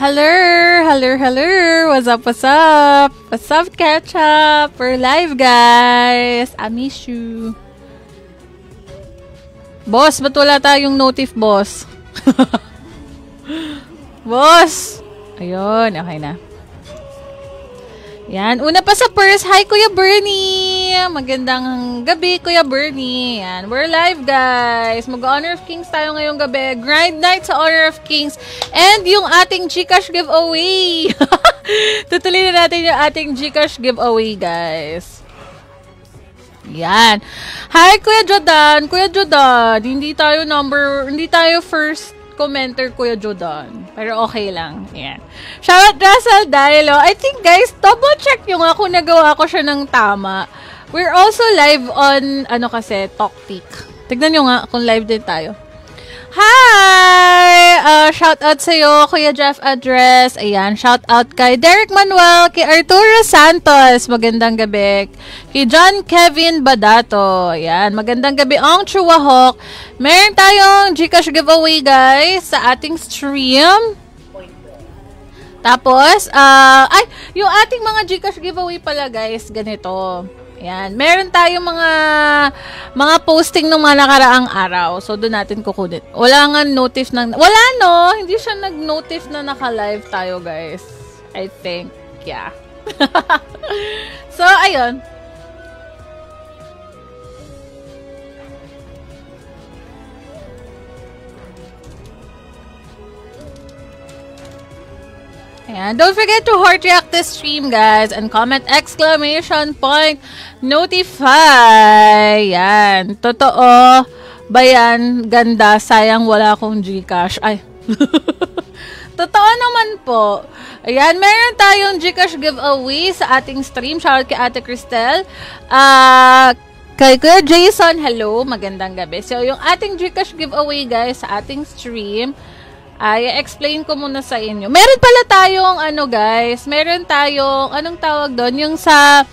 Hello, hello, hello. What's up, what's up? What's up, Ketchup? We're live, guys. I miss you. Boss, ba't wala tayong notif, boss? Boss! Ayun, okay na. Yan, una pa sa first. Hi, Kuya Bernie! Magandang gabi, Kuya Bernie. Yan, we're live, guys. Mag-Honor of Kings tayo ngayong gabi. Grind night sa Honor of Kings. And yung ating Gcash giveaway. Tutuloy na natin yung ating Gcash giveaway, guys. Yan. Hi, Kuya Jodan. Kuya Jodan, hindi tayo first commenter, Kuya Jodan. Pero okay lang. Yan. Shoutout Russell Dialo. I think, guys, double check nyo nga kung nagawa ko siya ng tama. We're also live on, TalkTik. Tignan nyo nga kung live din tayo. Hi! Shoutout sa'yo, Kuya Jeff Address. Ayan, shoutout kay Derek Manuel, kay Arturo Santos. Magandang gabi. Kay John Kevin Badato. Ayan, magandang gabi. Ong Chuwahok. Meron tayong Gcash giveaway, guys, sa ating stream. Tapos, yung ating mga Gcash giveaway pala, guys, ganito. Ayan, meron tayong mga posting ng mga nakaraang araw. So, doon natin kukunin. Wala nga notif ng... Wala, no? Hindi siya nag-notif na naka-live tayo, guys. I think. Yeah. So, ayun. Ayan. Don't forget to heart react this stream, guys. And comment exclamation point notify. Yan. Totoo ba yan? Ganda. Sayang wala akong Gcash. Ay. Totoo naman po. Ayan. Meron tayong Gcash giveaway sa ating stream. Shoutout kay Ate Cristel. Kay Kuya Jason, hello. Magandang gabi. So, yung ating Gcash giveaway, guys, sa ating stream, i-explain ko muna sa inyo. Meron pala tayong, guys, meron tayong, anong tawag doon? Yung sa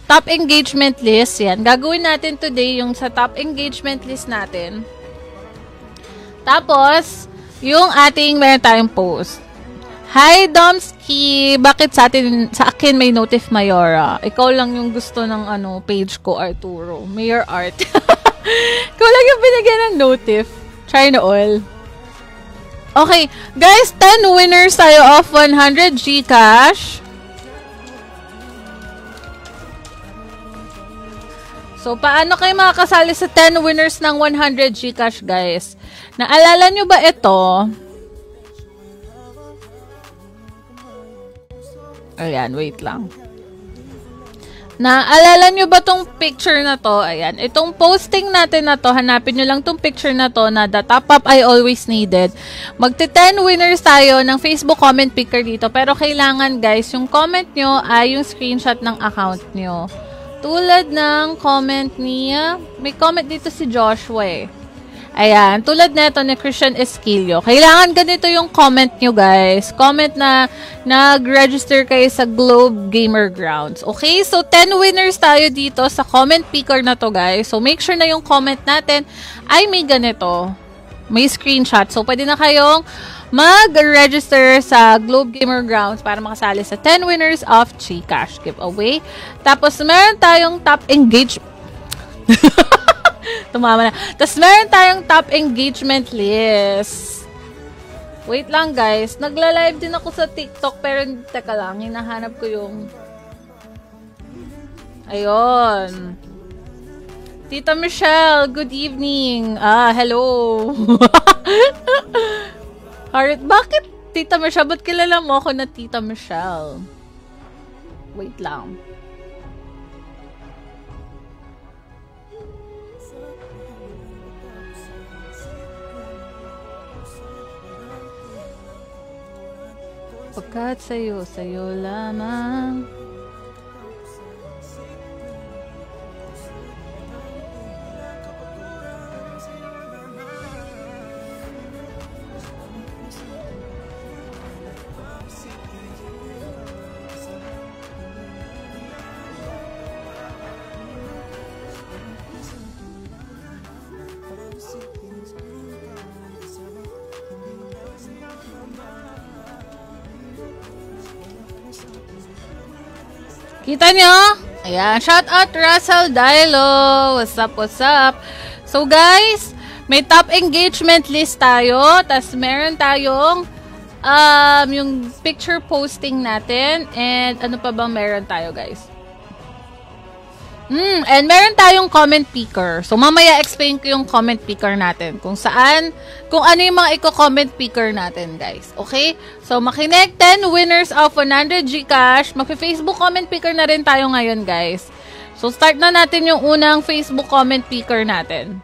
top engagement list, yan. Gagawin natin today yung sa top engagement list natin. Tapos, yung ating, meron tayong post. Hi, Domski! Bakit sa akin may notif Mayora? Ikaw lang yung gusto ng, page ko, Arturo. Mayor Art. Ikaw lang yung binigyan ng notif. Try na all. Okay, guys, 10 winners tayo of 100 Gcash. So, paano kayo makakasali sa 10 winners ng 100 Gcash, guys? Naalala nyo ba ito? Ayan, wait lang. Naalala nyo ba tong picture na to? Ayan. Itong posting natin na to, hanapin nyo lang tong picture na to na the top up I always needed. Magte-10 winners tayo ng Facebook comment picker dito. Pero kailangan, guys, yung comment nyo ay yung screenshot ng account nyo. Tulad ng comment niya. May comment dito si Joshua eh. Ayan, tulad nito ni Christian Esquilio. Kailangan ganito yung comment nyo, guys. Comment na nag-register kayo sa Globe Gamer Grounds. Okay? So, 10 winners tayo dito sa comment picker na to, guys. So, make sure na yung comment natin ay may ganito. May screenshot. So, pwede na kayong mag-register sa Globe Gamer Grounds para makasali sa 10 winners of Gcash giveaway. Tapos, meron tayong top engagement. Tumama na. Tapos, meron tayong top engagement list. Wait lang, guys. Nagla-live din ako sa TikTok, pero teka lang, hinahanap ko yung... Ayun. Tita Michelle, good evening. Hello. Alright, bakit Tita Michelle? Ba't kilala mo ako na Tita Michelle? Wait lang. Pagkat sa'yo lamang. Kita nyo? Ayan, shout out Russell Dialo. What's up, what's up? So guys, may top engagement list tayo. Tapos meron tayong yung picture posting natin. And ano pa bang meron tayo guys? And meron tayong comment picker. So, mamaya explain ko yung comment picker natin. Kung ano yung mga i-comment picker natin, guys. Okay? So, makinig 10 winners of 100 Gcash. Mag-Facebook comment picker na rin tayo ngayon, guys. So, start na natin yung unang Facebook comment picker natin.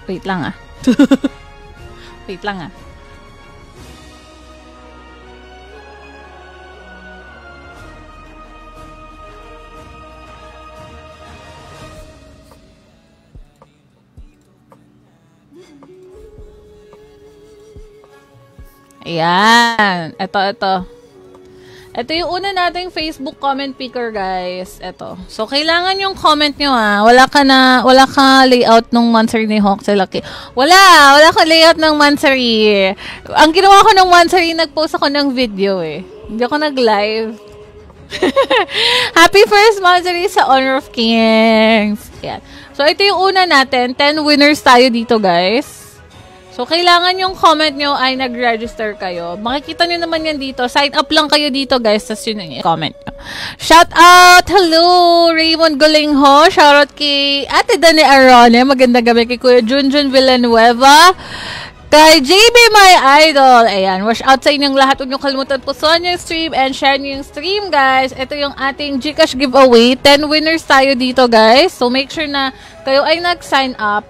Wait lang ah. Wait lang ah. Ayan. Ito. Ito yung una nating Facebook comment picker, guys. Ito. So, kailangan yung comment nyo, Wala ka layout ng Mansari ni Hawk sa Lucky. Wala ka layout ng Mansari. Ang ginawa ko ng Mansari, nag-post ako ng video, Hindi ako nag-live. Happy first Mansari sa Honor of Kings. Ayan. So, ito yung una natin. 10 winners tayo dito, guys. So, kailangan yung comment nyo ay nag-register kayo. Makikita nyo naman yan dito. Sign up lang kayo dito, guys. Tapos yun yung comment nyo. Shout out! Hello! Raymond Golingho. Shout out kay Ate Dani Arone. Magandang gabi kay Kuya Junjun Villanueva. Kay JB My Idol. Ayan. Wash out sa inyong lahat. Huwag nyo kalimutan pusuan yung stream and share nyo yung stream, guys. Ito yung ating Gcash giveaway. 10 winners tayo dito, guys. So, make sure na kayo ay nag-sign up.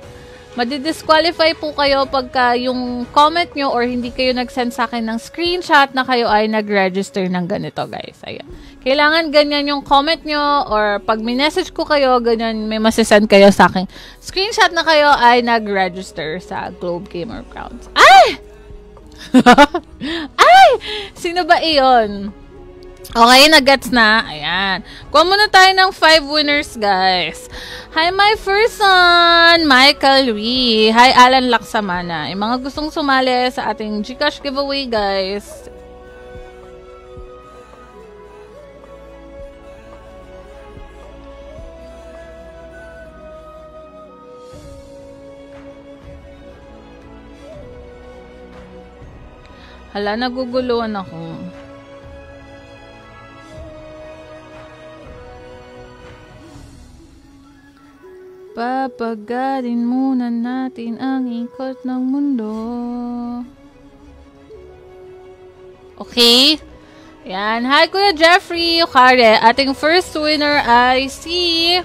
Madi-disqualify po kayo pagka yung comment nyo or hindi kayo nag-send sa akin ng screenshot na kayo ay nag-register ng ganito, guys. Ayan. Kailangan ganyan yung comment nyo or pag minessage ko kayo, ganyan may masisend kayo sa akin. Screenshot na kayo ay nag-register sa Globe Gamer Crowns. Ay! Ay! Sino ba iyon? Okay, nag-gets na. Ayan. Kuha muna tayo ng 5 winners, guys. Hi, my first son, Michael Ree. Hi, Alan Laksamana. Yung mga gustong sumali sa ating Gcash giveaway, guys. Hala, naguguluhan ako. Papagalin muna natin ang ikot ng mundo. Okay. Yan. Hi, Kuya Jeffrey Yukare. Ating first winner ay si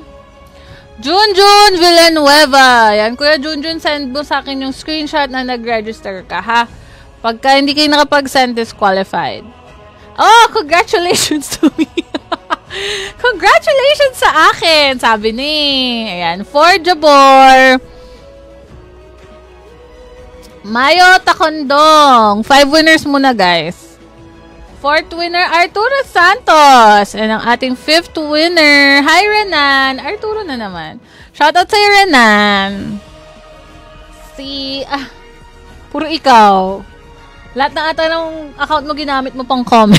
Junjun Villanueva. Yan, Kuya Junjun, send mo sa akin yung screenshot na nag-register ka, ha? Pagka hindi kayo nakapag-send, disqualified. Oh, congratulations to me. Congratulations sa akin, sabi ni. Ayan, for Jabor. Mayo Takondong. 5 winners muna, guys. 4th winner, Arturo Santos. And ang ating 5th winner, hi Renan. Arturo na naman. Shoutout sa'yo, Renan. Puro ikaw. Lahat na ata ng account mo ginamit mo pang comment.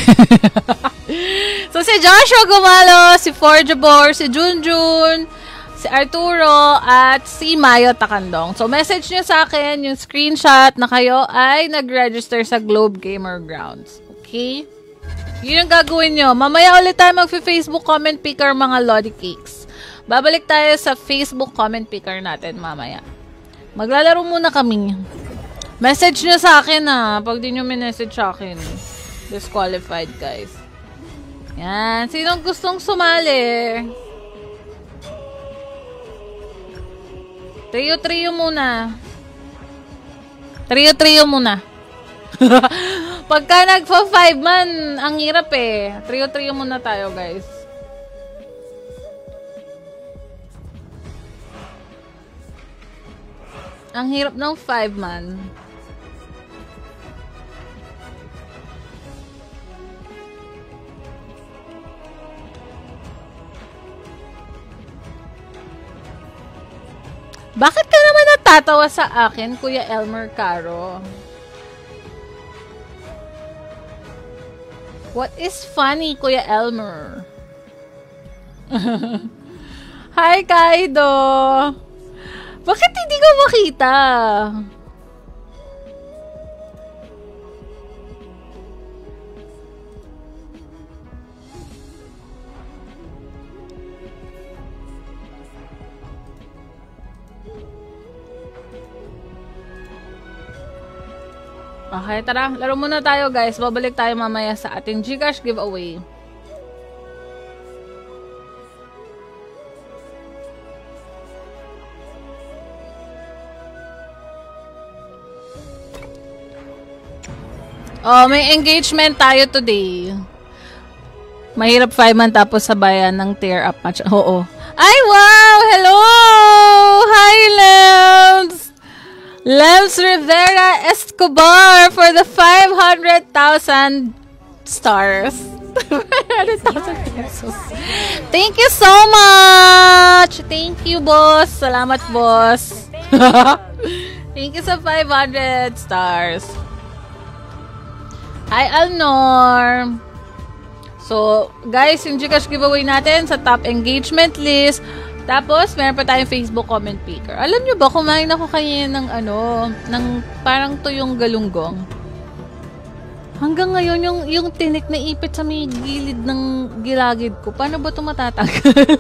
So, si Joshua Gumalo, si Forjabor, si Junjun, si Arturo, at si Mayo Takandong. So, message nyo sa akin yung screenshot na kayo ay nag-register sa Globe Gamer Grounds. Okay? Yun yung gagawin nyo. Mamaya ulit tayo mag-Facebook comment picker, mga Lodi Cakes. Babalik tayo sa Facebook comment picker natin mamaya. Maglalaro muna kami. Message nyo sa akin, pag di nyo minessage sa akin. Disqualified, guys. Yan. Sinong gustong sumali? Trio muna. Trio muna. Pagka nagpa-5 man, ang hirap eh. Trio muna tayo, guys. Ang hirap ng 5 man. Bakit ka naman natatawa sa akin, Kuya Elmer Caro? What is funny, Kuya Elmer? Hi, Kaido! Bakit hindi ko makita? Okay, tara. Laro muna tayo, guys. Babalik tayo mamaya sa ating Gcash giveaway. Oh, may engagement tayo today. Mahirap 5-man tapos sabayan ng tear up match. Oo. Ay, wow! Hello! Hi, Lems! Lems Rivera Escobar for the 500,000 stars. 500,000 pesos. Thank you so much! Thank you, boss. Salamat, boss. Thank you sa 500 stars. Hi, Alnor! So, guys, yung Gcash giveaway natin sa top engagement list. Tapos, meron pa tayong Facebook comment picker. Alam nyo ba, kumain ako kanina ng ng parang tuyong galunggong. Hanggang ngayon, yung tinik na ipit sa may gilid ng gilagid ko, paano ba ito matatanggal?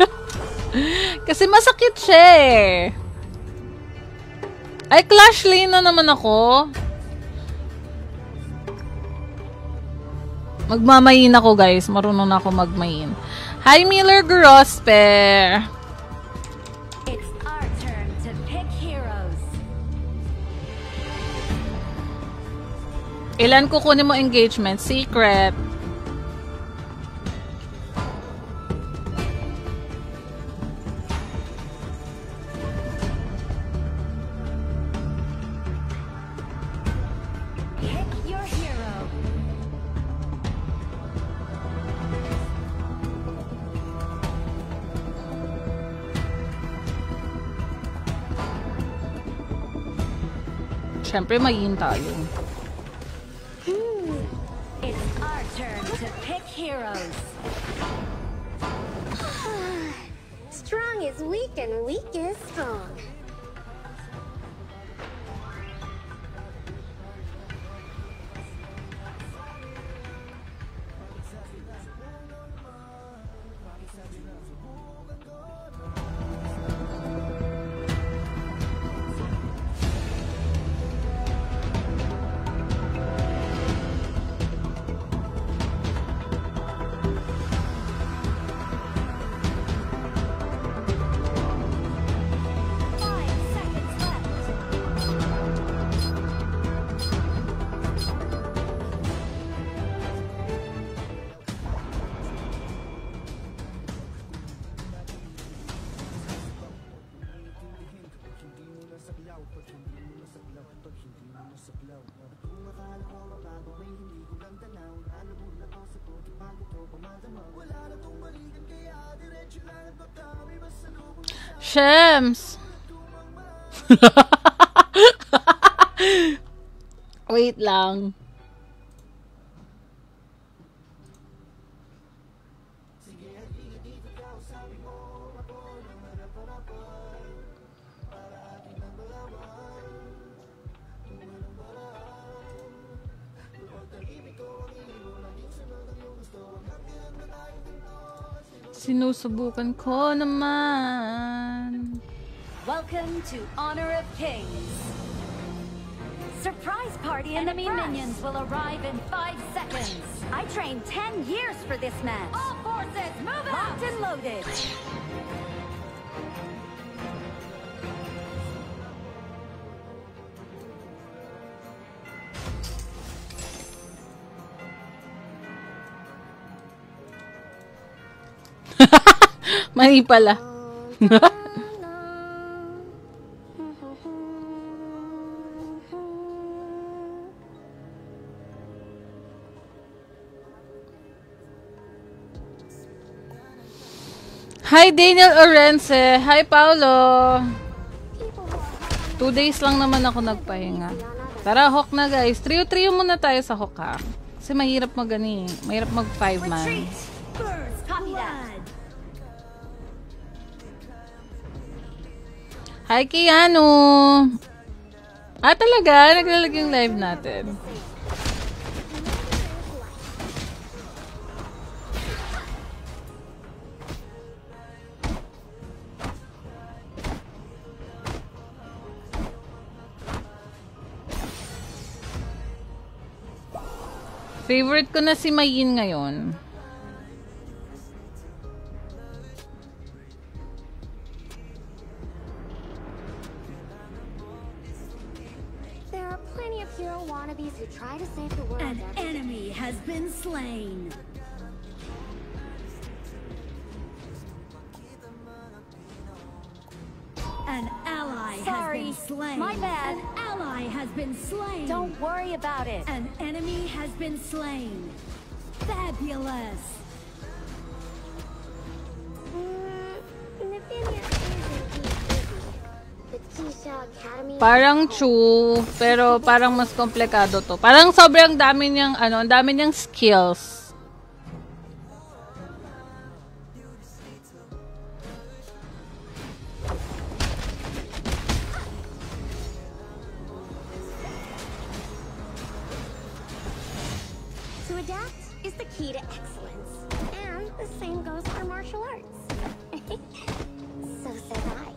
Kasi masakit siya eh. Ay, Clash Lane na naman ako. Magmamayin ako, guys. Marunong na ako magmayin. Hi, Miller Grosper. It's our turn to pick heroes. Ilan kukunin mo engagement? Secret. Pick your hero. Siyempre, mayin tayo. It's our turn to pick heroes. Strong is weak and weak is strong. Shems! Wait lang. Sinusubukan ko naman. Welcome to Honor of Kings. Surprise party enemy minions will arrive in 5 seconds. I trained 10 years for this match. All forces, move out! Locked and loaded. Mali pala. Hi, Daniel Orense. Hi, Paulo. 2 days lang naman ako nagpahinga. Tara, Hawk na, guys. Trio-trio muna tayo sa Hawk, ha? Kasi mahirap mahirap mag 5-man. Retreat. First copy that. Hi, Keanu! Talaga? Naglalag yung live natin. Favorite ko na si Mayin ngayon. There are plenty of hero wannabes who try to save the world. An enemy has been slain. An ally has been slain. my bad. An ally has been slain. Don't worry about it. An enemy has been slain. Fabulous. Nvidia isn't easy. The Tisha Academy. Parang true, pero parang mas komplikado to. Parang sobrang dami niyang, ang dami niyang skills. To adapt is the key to excellence. And the same goes for martial arts. So says I.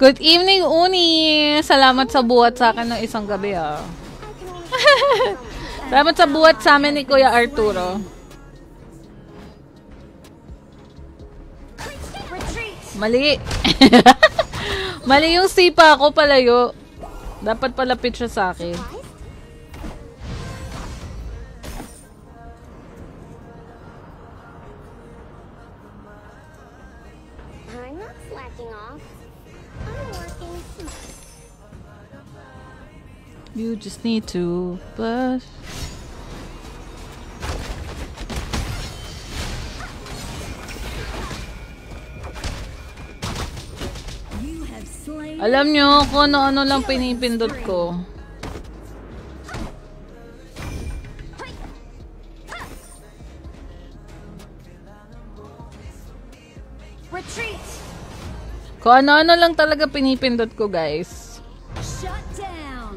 Good evening, Uni! Salamat sa buhat sa akin ng isang gabi, I can only Salamat sa buhat sa amin ni Kuya Arturo. Retreat. Mali. Mali yung sipa ko palayo. Dapat palapit siya sa akin. I'm not slacking off. I'm working smart. You just need to push. You have slain. Alam nyo kung ano-ano lang pinipindot ko. Retreat. Kung ano-ano lang talaga pinipindot ko, guys. Shut down.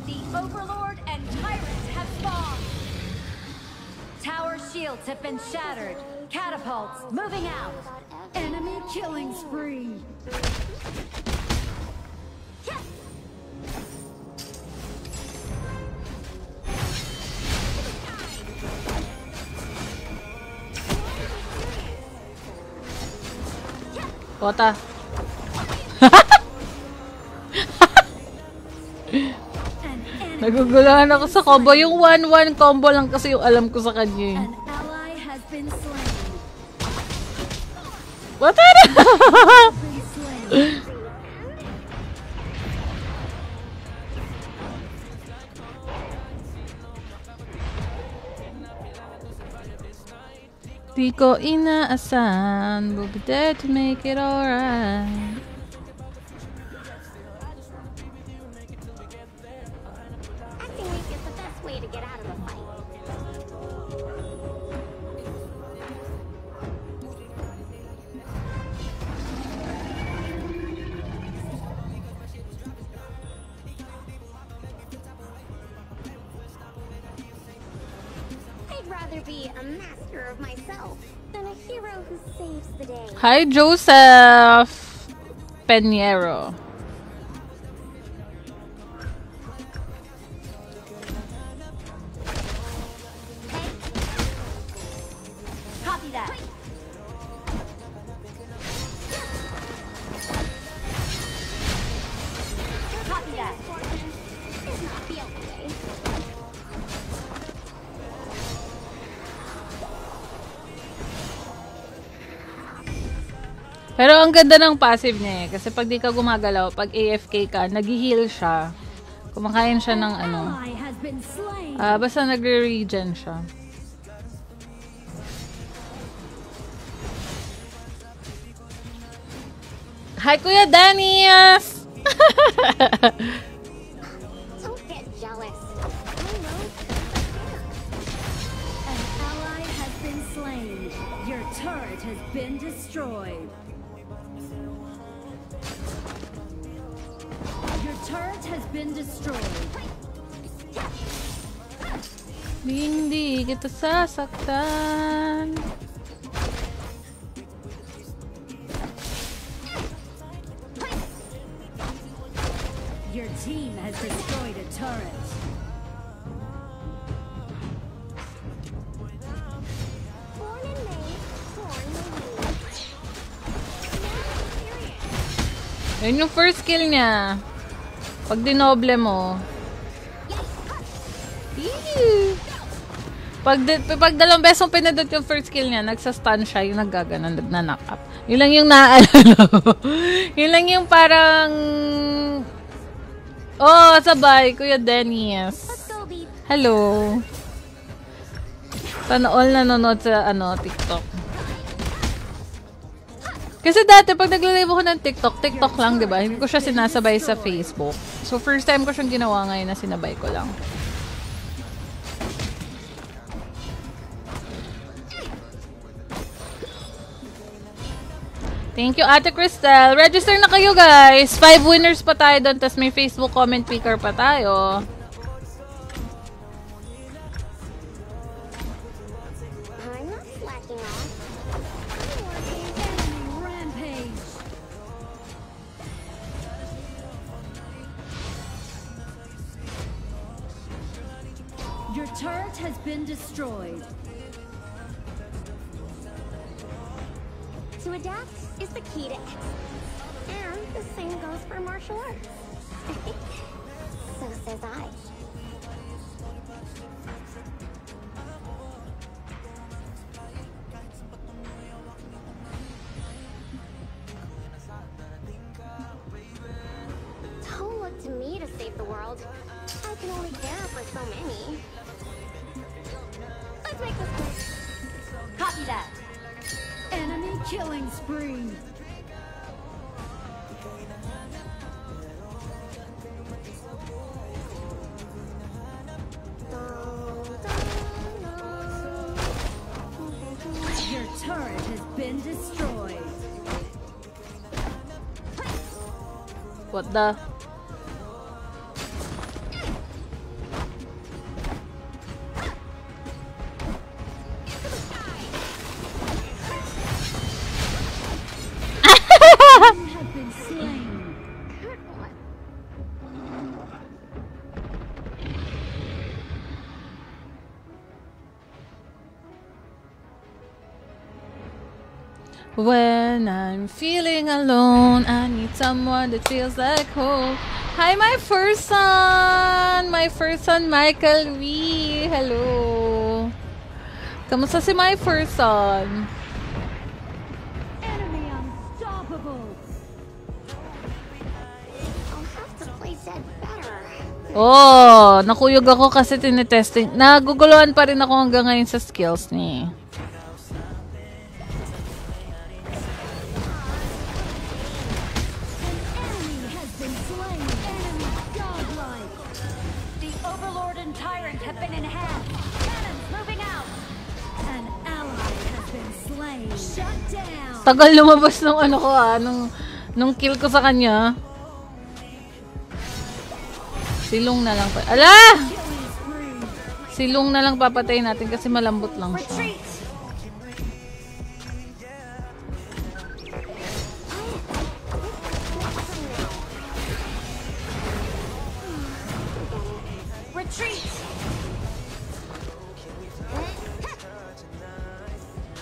The Overlord and Tyrant have spawned. Tower shields have been shattered. Catapults moving out. Enemy killing spree. Bota. Naguguluhan ako sa combo. Yung 1-1 combo lang kasi yung alam ko sa kanya. An ally has been slain. Bota na! Been slain. Di ko inaasahan, we'll be there to make it alright. Acting weak is the best way to get out of a fight. I'd rather be a master of myself than a hero who saves the day. Hi, Joseph Peñero. Copy that. Copy that. Is not the only way. Pero ang ganda ng passive niya eh. Kasi pag di ka gumagalaw, pag AFK ka, nag-heal siya. Kumakain siya ng ano. Basta nagre-regen siya. Hi, Kuya Danias! Don't get jealous. An ally has been slain. Your turret has been destroyed. Your turret has been destroyed. Hindi kita sasaktan. Your team has destroyed a turret. Born in May, born in May. Yun yung first kill niya. Pag dinoble mo. Eee. Pag dalawang beses mong pinindot yung first kill niya, nagsastun siya, yung naggaganon, nag-knock up. Yun lang yung naaalala ko. Yun lang yung parang... Oh, sabay, Kuya Dennis. Hello. Sana all nanonood sa TikTok. Kasi dati, pag nag-live ako ng TikTok lang, di ba? Hindi ko siya sinasabay sa Facebook. So, first time ko siyang ginawa ngayon na sinabay ko lang. Thank you, Ate Cristel. Register na kayo, guys. 5 winners pa tayo doon, tas may Facebook comment picker pa tayo. I'm not slacking off. Enemy rampage. Your turret has been destroyed. To adapt is the key to excellence. And the same goes for martial arts. So says I. Don't look to me to save the world. I can only care for so many. Let's make this quick. Copy that. Enemy killing spree. Your turret has been destroyed. What the? Have been slain. Good one. When I'm feeling alone, I need someone that feels like home. Hi, my first son! My first son, Michael V. Hello. Kamusta si my first son? Enemy unstoppable. I'll have to play dead better. Oh, nakuyog ako kasi tinetesting. Naguguluhan pa rin ako hanggang ngayon sa skills niya. Enemy has been slain. Enemy godlike. The Overlord and Tyrant have been enhanced. Cannons moving out. An ally has been slain. Shut down. Tagal lumabas nung ano ko nung kill ko sa kanya. Silong na lang pa. Ala! Killing spree. Silong na lang papatayin natin kasi malambot lang siya. Retreat. Retreat.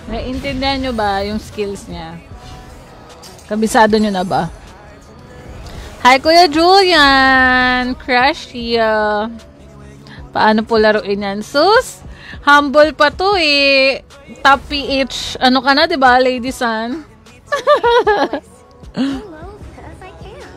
Naiintindihan nyo ba yung skills niya? Kabisado nyo na ba? Hi, Kuya Julian! Crush ya! Paano po laruin yan? Sus! Humble pa to eh! Top PH. Ano ka na, diba, Lady San? ridiculous. Hello, 'cause I can.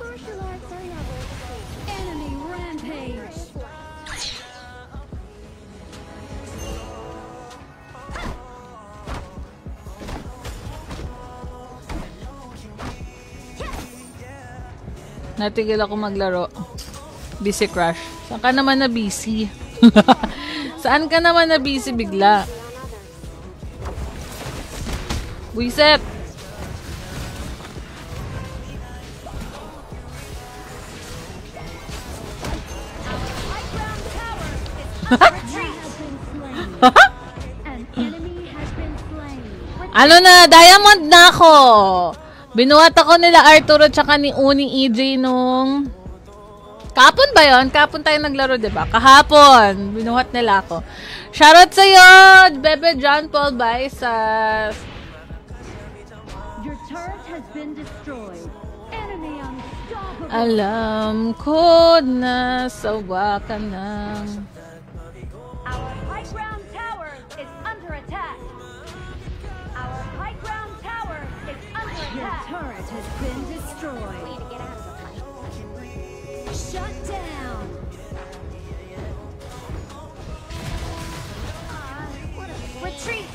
Martial arts are never the same. Enemy rampage. Natigil ako maglaro. Busy crush. Saan ka naman na busy? Saan ka naman na busy bigla? Buiset! Ano na? Diamond na ako! Binuhat ako nila Arturo tsaka ni Uni EJ nung... Kahapon ba yun? Kahapon tayo naglaro, diba? Kahapon! Binuhat nila ako. Shoutout sa'yo! Bebe John Paul Baisas! Your turret has been destroyed. Enemy unstoppable. Alam ko na sawa ka ng... Our high ground tower is under attack. Our high ground tower is under attack. Your turret has been destroyed. Way to get out of the fight. Shut down. Retreat.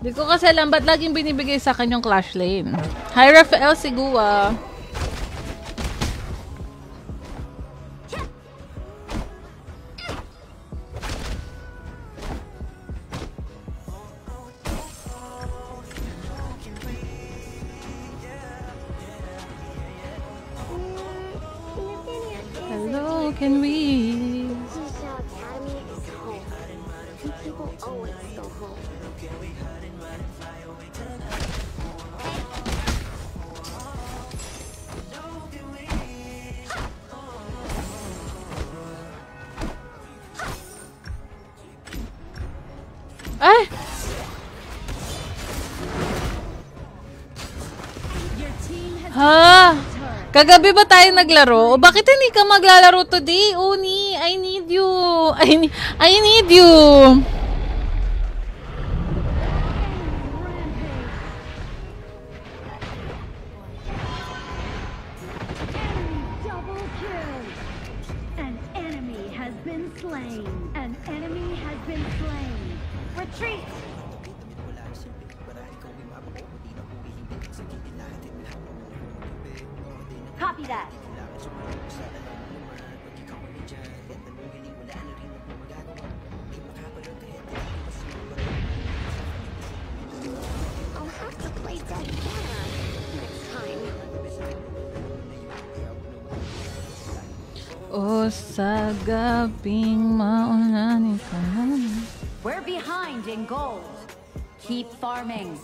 Di ko kasi alam ba't laging binibigay sa akin yung Clash Lane. Hi, Rafael Sigua. Hello, can we? Nisha Academy is home. And people always go home. Ay! Your team has Ha? Kagabi ba tayo naglaro? O bakit hindi ka maglalaro today, Uni? I need you. I need you. double kill. An enemy has been slain. An enemy has been slain. Retreat. Copy that. I'll have to play dead better next time. O sa gabing maunani ka naman. We're behind in gold. Keep farming.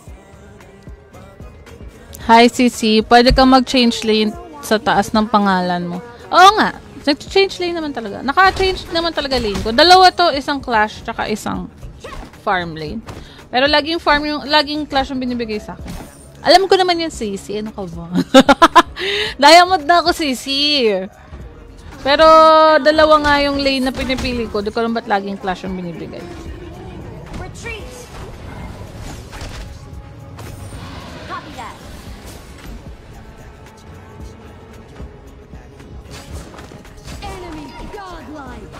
Hi, Sisi. Pwede ka mag-change lane sa taas ng pangalan mo. Oo nga. Nag-change lane naman talaga. Naka-change naman talaga lane ko. Dalawa to, isang clash, tsaka isang farm lane. Pero laging clash yung binibigay sa akin. Alam ko naman yun, Sisi. Ano ka ba? Diamond na ako, Sisi. Pero dalawa nga yung lane na pinipili ko. Di ko alam ba't laging clash yung binibigay. Retreat. Copy that. Enemy godlike.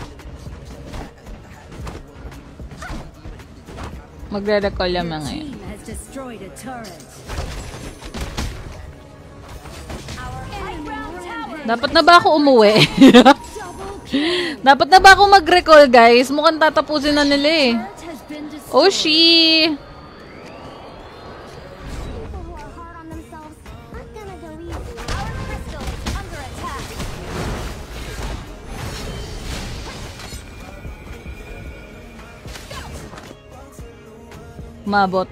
Magre-recall yung mga yun. Team has destroyed a turret. Our high ground tower Dapat na ba ako umuwi? double kill. Dapat na ba ako mag-recall, guys? Mukhang tatapusin na nila eh. Turret has been destroyed. Oh, she! People who are hard on themselves aren't gonna go easy. Our crystal is under attack. Mabot.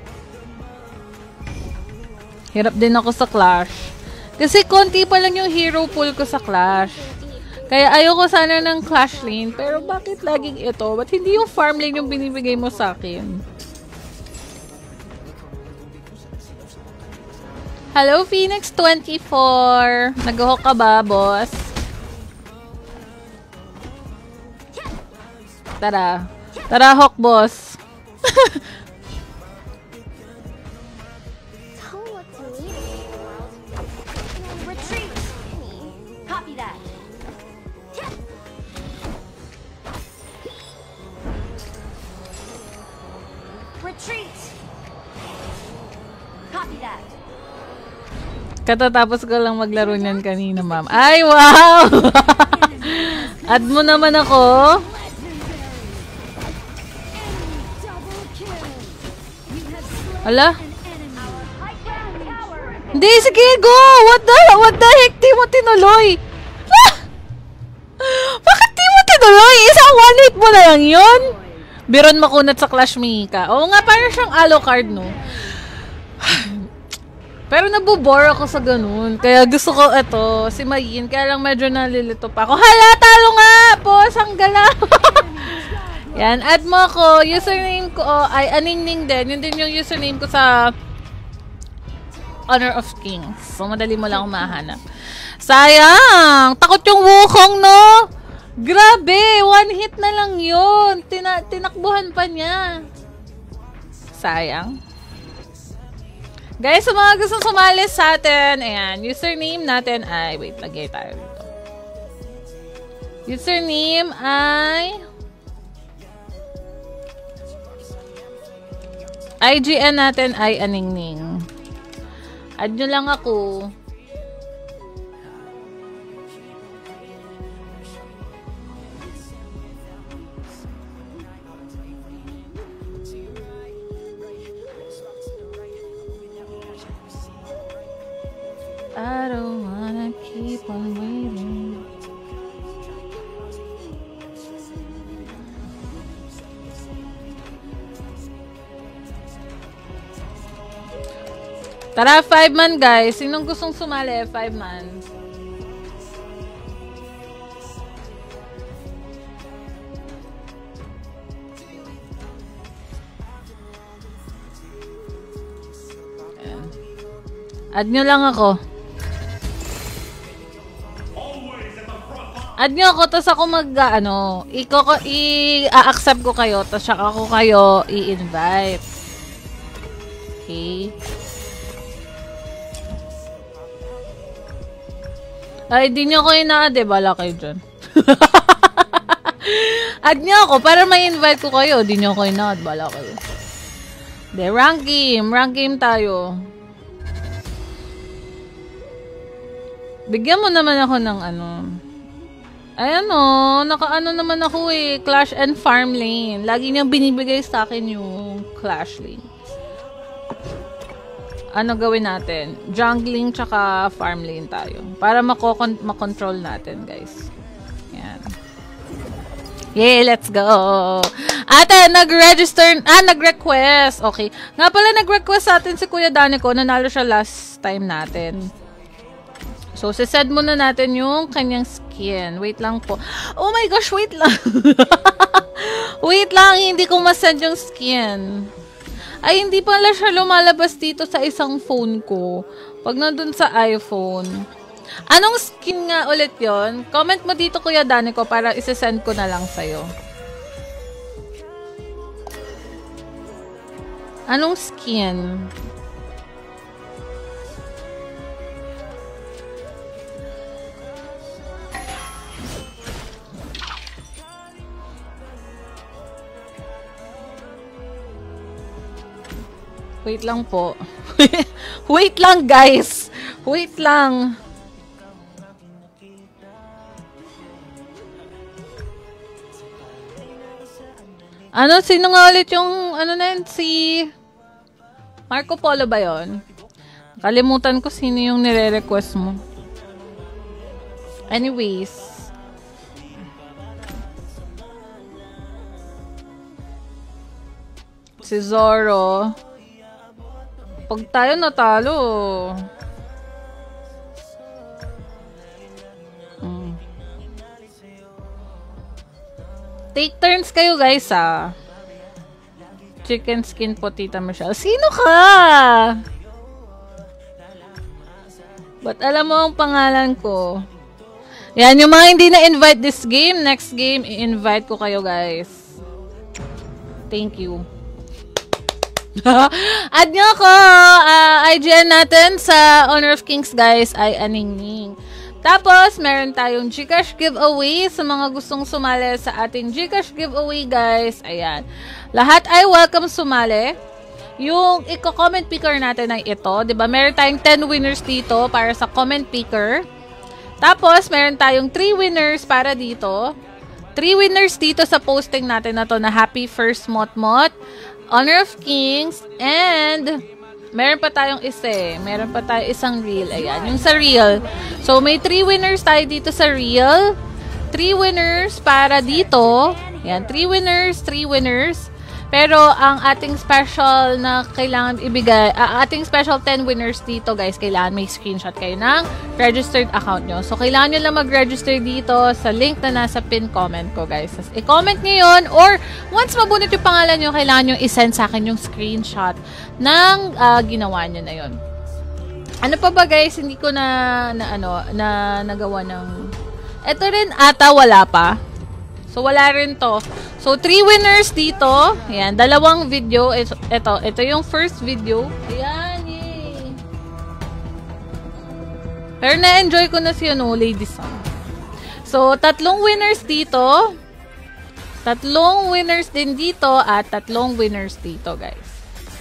Hirap din ako sa Clash. Kasi konti pa lang yung hero pool ko sa Clash. Kaya ayoko sana ng Clash lane. Pero bakit laging ito? Ba't hindi yung farm lane yung binibigay mo sa akin? Hello, Phoenix24. Nag-hook ka ba, boss? Tara. Tara, hook, boss. Don't look to me to save the world. Retreat! Copy that. Retreat! Copy that. Katatapos ko lang maglaro niyan kanina, ma'am. Ay, wow! Add mo naman ako. Ala? Hindi, sige, go! What the heck? Di mo tinuloy? Ah! Bakit di mo tinuloy? Isang one hit mo na lang yun? Biron makunat sa Clash Mika. Oo nga, parang siyang Alucard, no? Pero nabobore ako sa ganun. Kaya gusto ko ito, si Mayin. Kaya lang medyo nalilito pa ako. Hala, talo nga! Boss, ang galaw! Yan, add mo ako. Username ko ay Aningning din. Yun din yung username ko sa Honor of Kings. So, madali mo lang mahanap. Sayang! Takot yung Wukong, no? Grabe! One hit na lang yun. Tinakbuhan pa niya. Sayang. Guys, sa mga gustong sumali sa atin, ayan, username natin ay, wait, lagay tayo dito. Username ay IGN natin ay Aningning. Add nyo lang ako. I don't wanna keep on waiting. Tara, 5 man guys. Sinong gustong sumali? 5 man. Ayan. Add nyo lang ako. Add nyo ako, tapos ako i-accept ko kayo, tapos ako kayo i-invite. Okay. Ay, di nyo ko ina-add, bala kayo dyan. Add nyo ako, para may invite ko kayo. Di nyo ko ina-add, bala kayo. De, rank game tayo. Bigyan mo naman ako ng ayan o, naka-ano naman ako Clash and Farm Lane. Lagi niyang binibigay sa akin yung Clash Lane. Ano gawin natin? Jungling tsaka Farm Lane tayo. Para makontrol natin, guys. Yan. Yay, let's go! Ate, nag-request. Okay. Nga pala, nag-request sa atin si Kuya Danico. Nanalo siya last time natin. So, sisend muna natin yung kanyang skin. Wait lang po. Oh my gosh, wait lang. Wait lang, hindi ko masend yung skin. Ay, hindi pala siya lumalabas dito sa isang phone ko. Pag nandun sa iPhone. Anong skin nga ulit yon? Comment mo dito, Kuya Danico, para isesend ko na lang sa'yo. Anong skin? Wait lang po. Wait lang, guys. Wait lang. Ano? Sino nga ulit yung ano na yun? Si Marco Polo ba yun? Kalimutan ko sino yung nire-request mo. Anyways. Si Zoro. Pag tayo natalo. Take turns kayo, guys, ah. Chicken skin po, Tita Michelle. Sino ka? Ba't alam mo ang pangalan ko? Yan, yung mga hindi na-invite this game, next game, i-invite ko kayo, guys. Thank you. Add nyo ako! IGN natin sa Honor of Kings, guys, ay Aningning. Tapos, meron tayong Gcash giveaway sa mga gustong sumali sa ating Gcash giveaway, guys. Ayan. Lahat ay welcome sumali. Yung i-comment picker natin ay ito. Diba? Meron tayong 10 winners dito para sa comment picker. Tapos, meron tayong 3 winners para dito. 3 winners dito sa posting natin na to na Happy First Motmot, Honor of Kings, and meron pa tayong isa eh. Meron pa tayong isang reel. Ayan, yung sa reel. So, may 3 winners tayo dito sa reel. 3 winners para dito. Ayan, 3 winners, 3 winners. Pero, ang ating special na kailangan ibigay, ating special 10 winners dito, guys, kailangan may screenshot kayo ng registered account nyo. So, kailangan nyo lang mag-register dito sa link na nasa pin comment ko, guys. I-comment nyo yun, or once mabunot yung pangalan nyo, kailangan nyo i-send sa akin yung screenshot ng ginawa nyo na yun. Ano pa ba, guys? Hindi ko nagawa ng... Ito rin ata wala pa. So, wala rin to. So, 3 winners dito. Ayan, 2 video. Ito yung first video. Ayan, yay! Pero na-enjoy ko na siya, no, ladies. So, 3 winners dito. 3 winners din dito. At 3 winners dito, guys.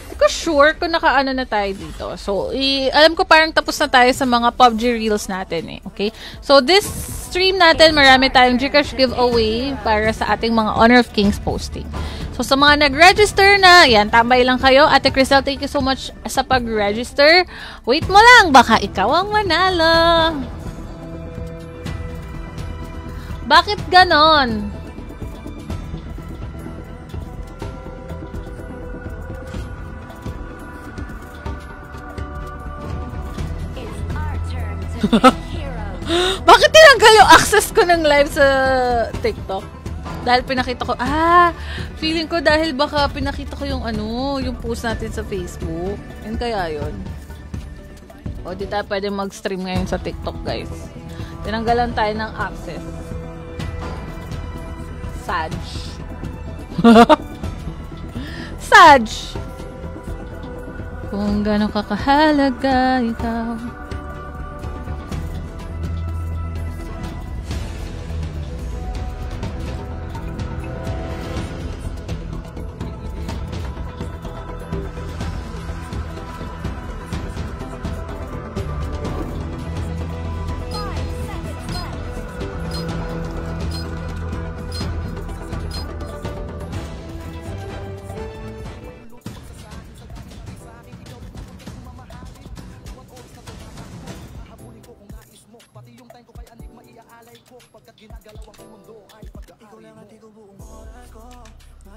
Hindi ko sure kung nakaano na tayo dito. So, alam ko parang tapos na tayo sa mga PUBG Reels natin, eh. Okay? So, this stream natin, marami tayong Gcash giveaway para sa ating mga Honor of Kings posting. So, sa mga nag-register na, yan, tambay lang kayo. Ate Crystal, thank you so much sa pag-register. Wait mo lang, baka ikaw ang manalo. Bakit ganon? It's our turn to be heroes. Bakit tinanggal yung access ko ng live sa TikTok? Dahil pinakita ko, feeling ko dahil baka pinakita ko yung yung post natin sa Facebook. Yun kaya yun. O, di tayo pwede mag-stream ngayon sa TikTok, guys. Tinanggalan tayo ng access. Sad. Sad. Kung gano'n kakahalaga ikaw.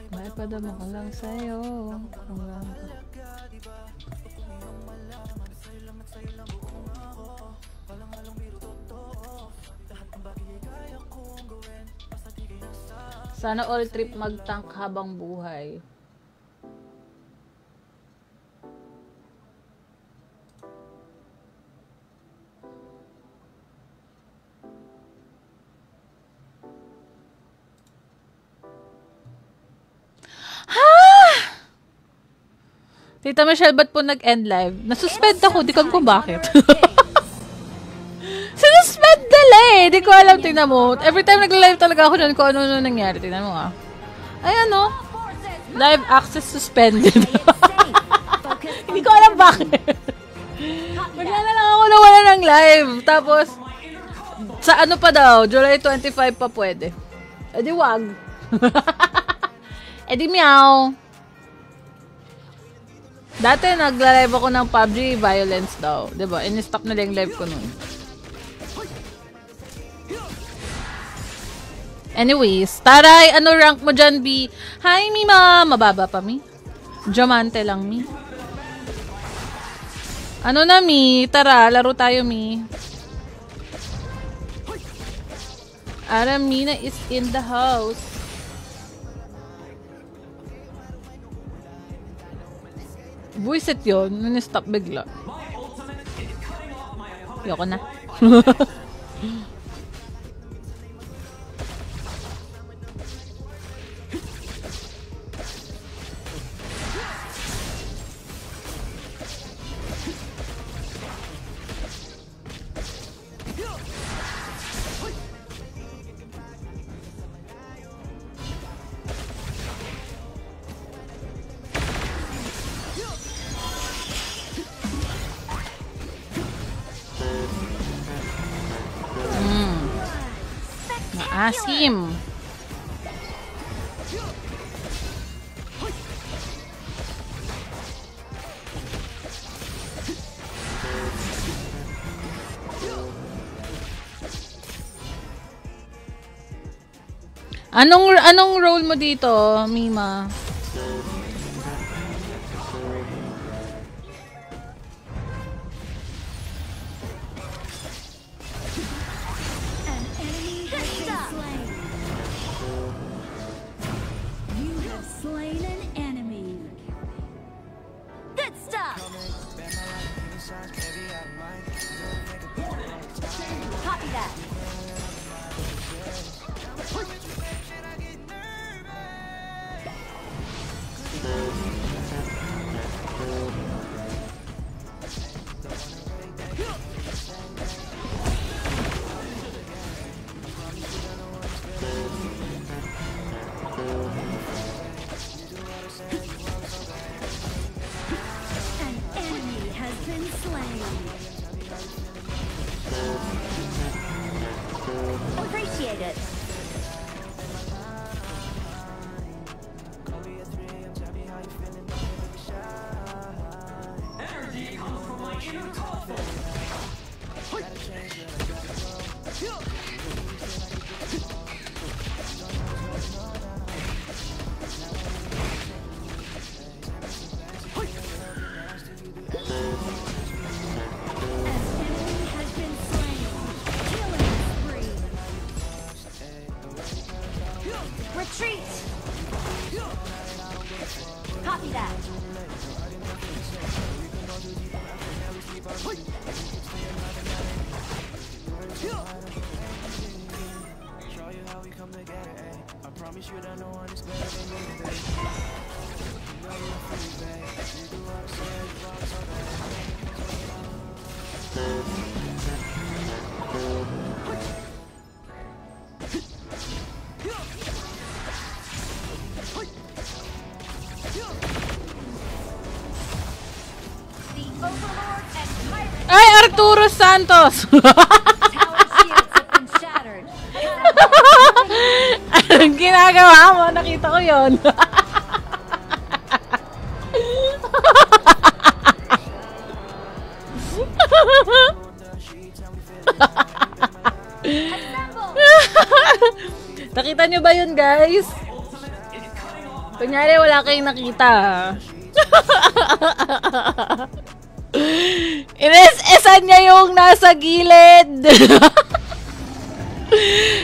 May padama ko lang sa'yo. Sana all trip mag-tank habang buhay. Tita Michelle, ba't po nag-end live? Nasuspend ako, di ko alam kung bakit. Sinuspend nila eh. Di ko alam, tingnan mo. Every time nag-live talaga ako dyan kung ano nangyari. Tingnan mo nga. Ayan o. Live access suspended. Hindi ko alam bakit. Bigla na lang ako nawala ng live. Tapos, sa ano pa daw? July 25 pa pwede. E di wag. E di meow. Dati nagla-live ako ng PUBG Violence daw. Diba? In-stop na lang yung live ko nun. Anyways, taray, ano rank mo dyan, B? Hi, Mima! Mababa pa, Mi? Diamante lang, Mi. Ano na, Mi? Tara, laro tayo, Mi. Aramina is in the house. Buisit yun. Nani-stop bigla. Ayoko na. Maasim. Anong role mo dito, Mima? An enemy has been slain. You have slain an enemy. Good stuff. Copy that. An enemy has been slain. Appreciate it. An enemy has been slain. Killing spree. Retreat. Copy that. The Overlord and Pirate Ay, Arturo Santos! tower shields have been shattered. Anong ginagawa mo? Nakita ko yon. Assemble. Nakita nyo ba yun, guys? Kunyari, wala kayong nakita. Ines-esan niya yung nasa gilid.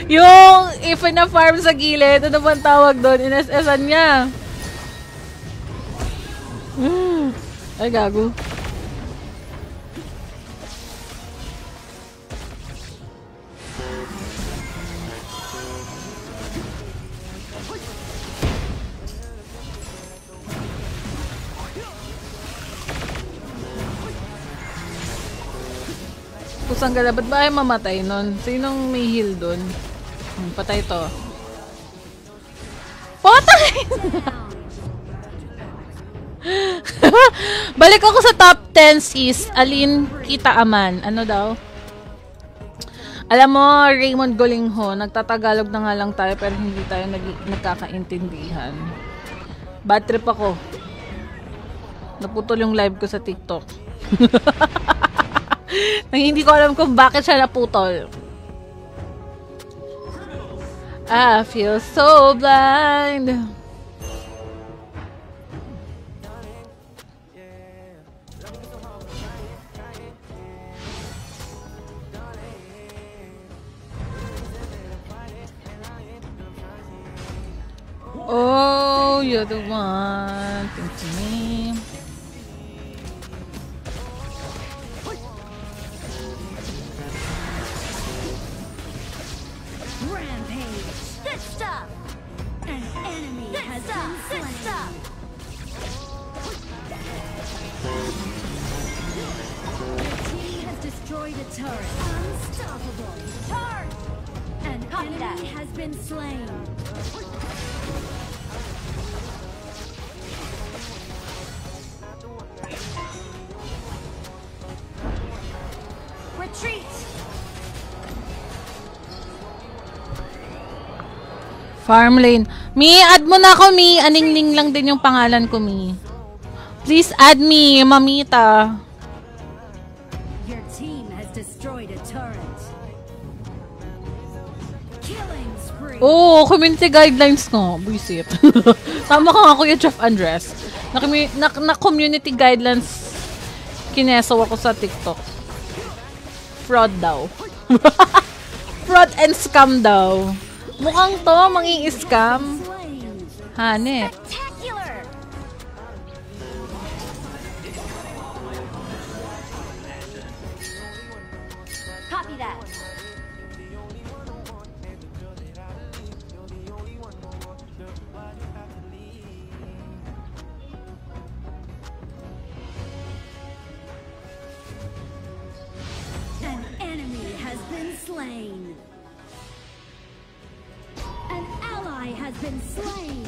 Yung if na-farm sa gilid, ano bang tawag doon? Ines-esan niya. Ay, gago. Pusang gala, ba't ba ay mamatay nun? Sinong may heal dun? Patay to. Patay! Balik ako sa top 10 sis. Alin Kita Aman. Ano daw? Alam mo, Raymond Golingho, nagtatagalog na nga lang tayo pero hindi tayo nagkakaintindihan. Bad trip ako. Naputol yung live ko sa TikTok. Nang hindi ko alam kung bakit siya naputol. I feel so blind. Oh, you're the one. Thank you. Good stuff. An enemy Good has stuff. been Good slain. stuff. Your team has destroyed a turret. Unstoppable. Charge. An Copy enemy that. has been slain. Retreat. Farm lane. Mi, add mo na ako, Mi. Aningning lang din yung pangalan ko, Mi. Please add me, Mamita. Your team has destroyed a turret. Killing spree. Oo, community guidelines ko. Buisit. Tama ka nga, Kuya Jeff Andres. Na-community guidelines kineso ako sa TikTok. Fraud daw. Fraud and scam daw. Mukhang to, mangi-scam. Slain. Hanep. Spectacular. Copy that. An enemy has been slain. An ally has been slain.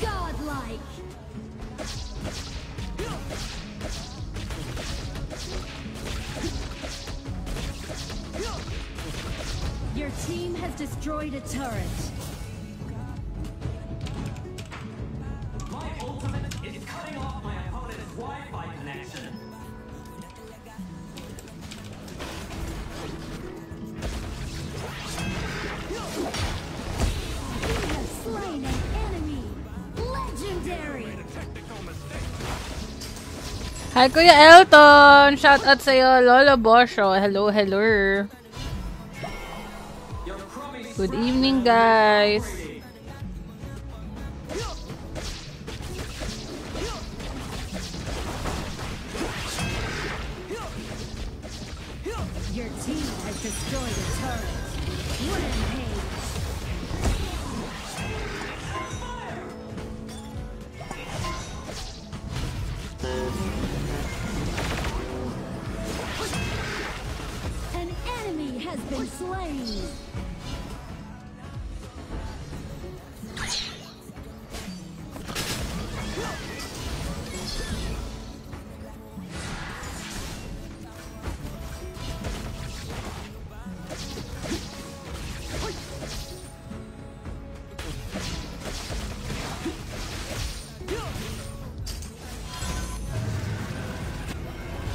Godlike. Your team has destroyed a turret. My ultimate is cutting off my opponent's Wi-Fi connection. You have slain an enemy. Legendary. Hi, Kuya Elton! Shout out sa'yo, Lolo Bosho. Hello, hello. Good evening, guys. Your team has destroyed a turret. Rampage. An enemy has been slain.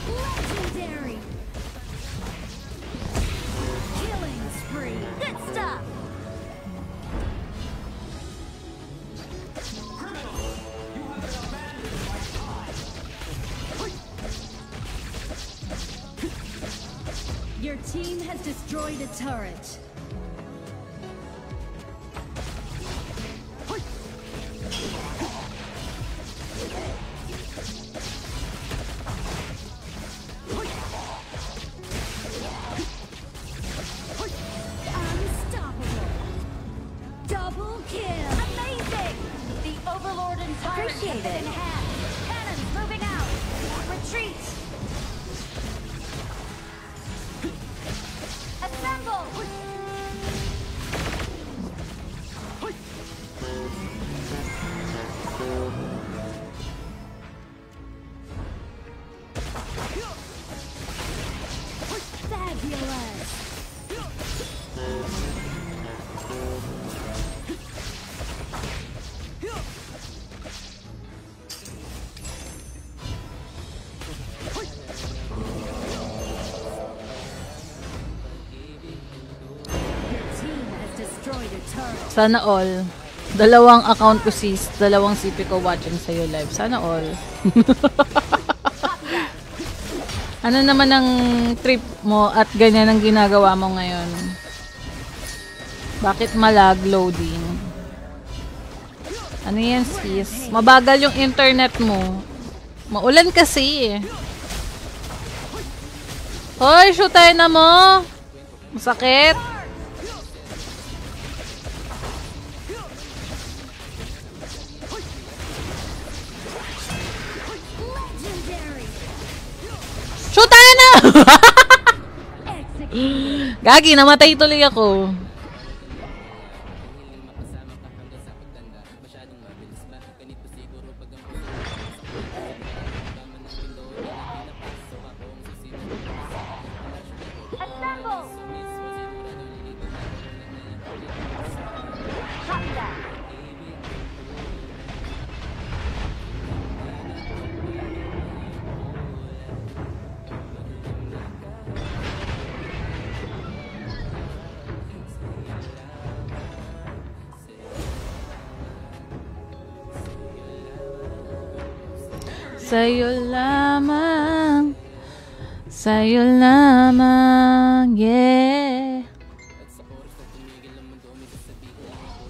Legendary. Killing spree. Good stuff. Your team has destroyed a turret. Unstoppable. Double kill. Amazing. The Overlord and Tyrant Appreciate have been it. in hand. Cannons moving out. Retreat. Assemble. Fabulous. Your team has destroyed a turret. Sana all. Dalawang account ko sis, dalawang CP ko watching sa'yo live. Sana all. Ano naman ang trip mo at ganyan ang ginagawa mo ngayon? Bakit malag loading? Ano yan sis? Mabagal yung internet mo. Maulan kasi eh. Hoy, shootay na mo. Masakit. Shootay na! Gagi, namatay tuloy ako. Assemble! Copy that. Sa'yo lamang. Sa'yo lamang. Yeah.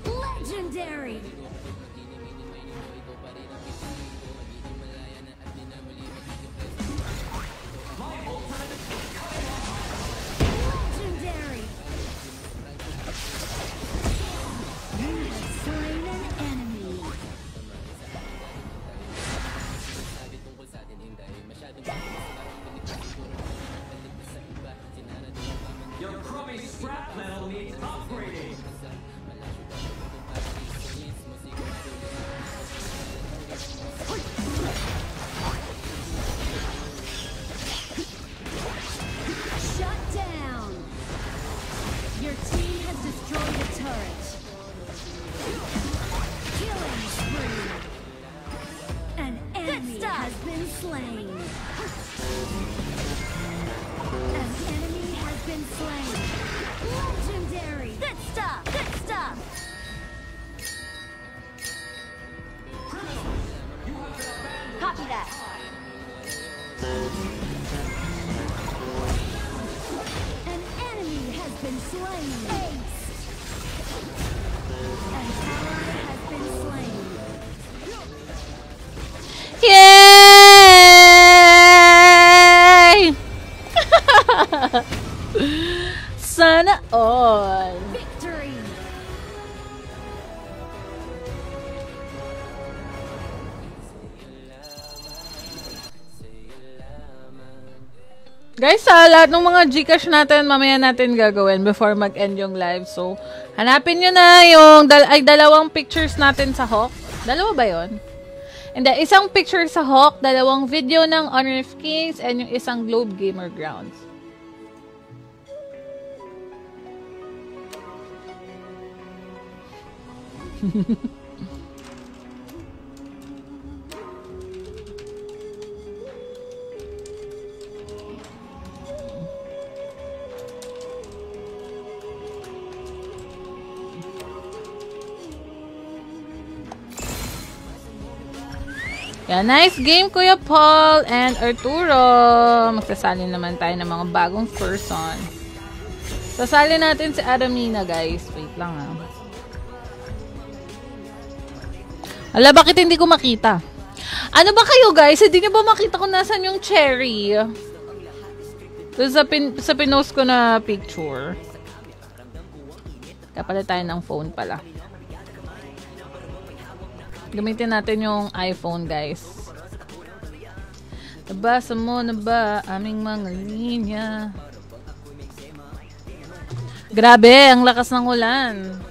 Legendary! Legendary! You have slain an enemy. Your crummy scrap metal needs upgrading. Shut down! Your team has destroyed a turret. Killing spree! An enemy has been slain. An enemy has been slain. Legendary! Good stuff! Good stuff! Copy that. An enemy has been slain. Ace. An ally has been slain. Yay! Sana all. Victory. Guys, sa lahat ng mga Gcash natin, mamaya natin gagawin before mag-end yung live. So, hanapin nyo na yung dalawang pictures natin sa Hawk. Dalawa ba yun? Hindi, isang picture sa Hawk, dalawang video ng Honor of Kings, and yung isang Globe Gamer Grounds. Yeah, nice game, Kuya Paul and Arturo. Magsasali naman tayo ng mga bagong person. Sasali natin si Adamina, guys. Wait lang, ha. Ala, bakit hindi ko makita? Ano ba kayo, guys? Hindi nyo ba makita kung nasan yung cherry? So, sa pinost ko na picture. Kapalit tayo ng phone pala. Gamitin natin yung iPhone, guys. Nabasa mo na ba aming mga linya? Grabe, ang lakas ng ulan.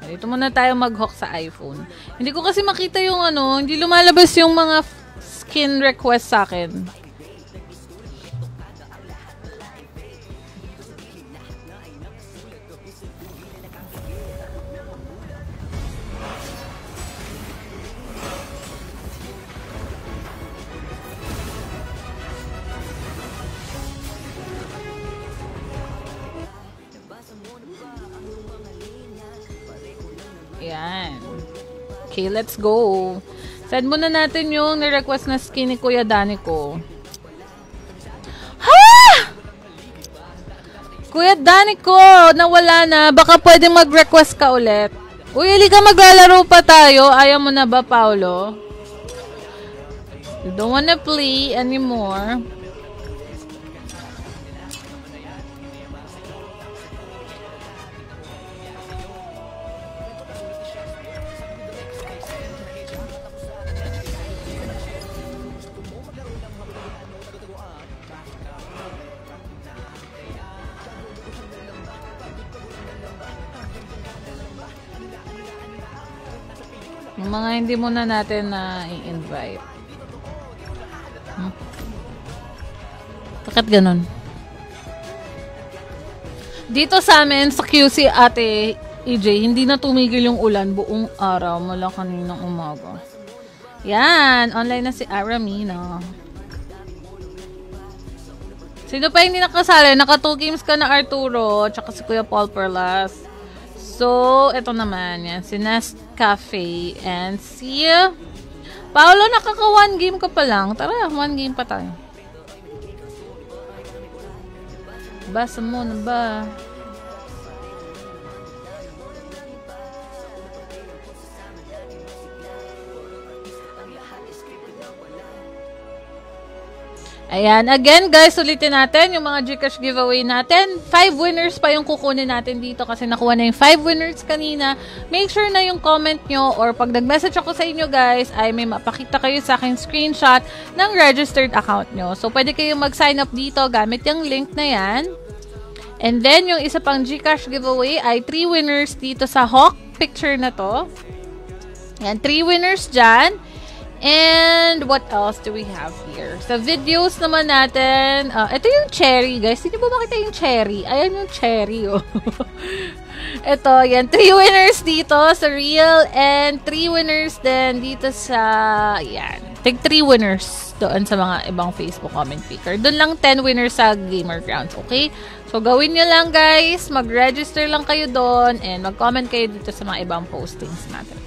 Dito muna tayo mag-hawk sa iPhone. Hindi ko kasi makita yung ano, hindi lumalabas yung mga skin request sa akin. Ayan. Okay, let's go. Send muna natin yung ni-request na skin ni Kuya Dani ko. Ha! Kuya Dani ko, nawala na. Baka pwedeng mag-request ka ulit. Uy, halika maglalaro pa tayo. Ayaw mo na ba, Paolo? You don't wanna play anymore. Yung mga hindi muna natin na i-invite. Bakit ganun? Dito sa amin, sa QC Ate EJ, hindi na tumigil yung ulan buong araw mula kaninang umaga. Yan! Online na si Aramina. Sino pa hindi nakasali? Naka 2 games ka na, Arturo. Tsaka si Kuya Paul Perlas. So, ito naman. Yan. Si Nest Cafe. And si Paolo, nakaka 1 game ka pa lang. Tara, 1 game pa tayo. Basa mo na ba? Ayan. Again, guys, ulitin natin yung mga Gcash giveaway natin. 5 winners pa yung kukunin natin dito kasi nakuha na yung 5 winners kanina. Make sure na yung comment nyo or pag nag-message ako sa inyo, guys, ay may mapakita kayo sa akin screenshot ng registered account nyo. So, pwede kayong mag-sign up dito gamit yung link na yan. And then, yung isa pang Gcash giveaway ay 3 winners dito sa Hawk picture na to. Yan, 3 winners dyan. And what else do we have here? Sa videos naman natin, ito yung cherry, guys. Hindi ba makita yung cherry? Ayan yung cherry, oh. Ito, yan. 3 winners dito sa Real and 3 winners din dito sa, yan. Take 3 winners doon sa mga ibang Facebook comment picker. Doon lang 10 winners sa Gamer Grounds, okay? So, gawin nyo lang, guys. Mag-register lang kayo doon and mag-comment kayo dito sa mga ibang postings natin.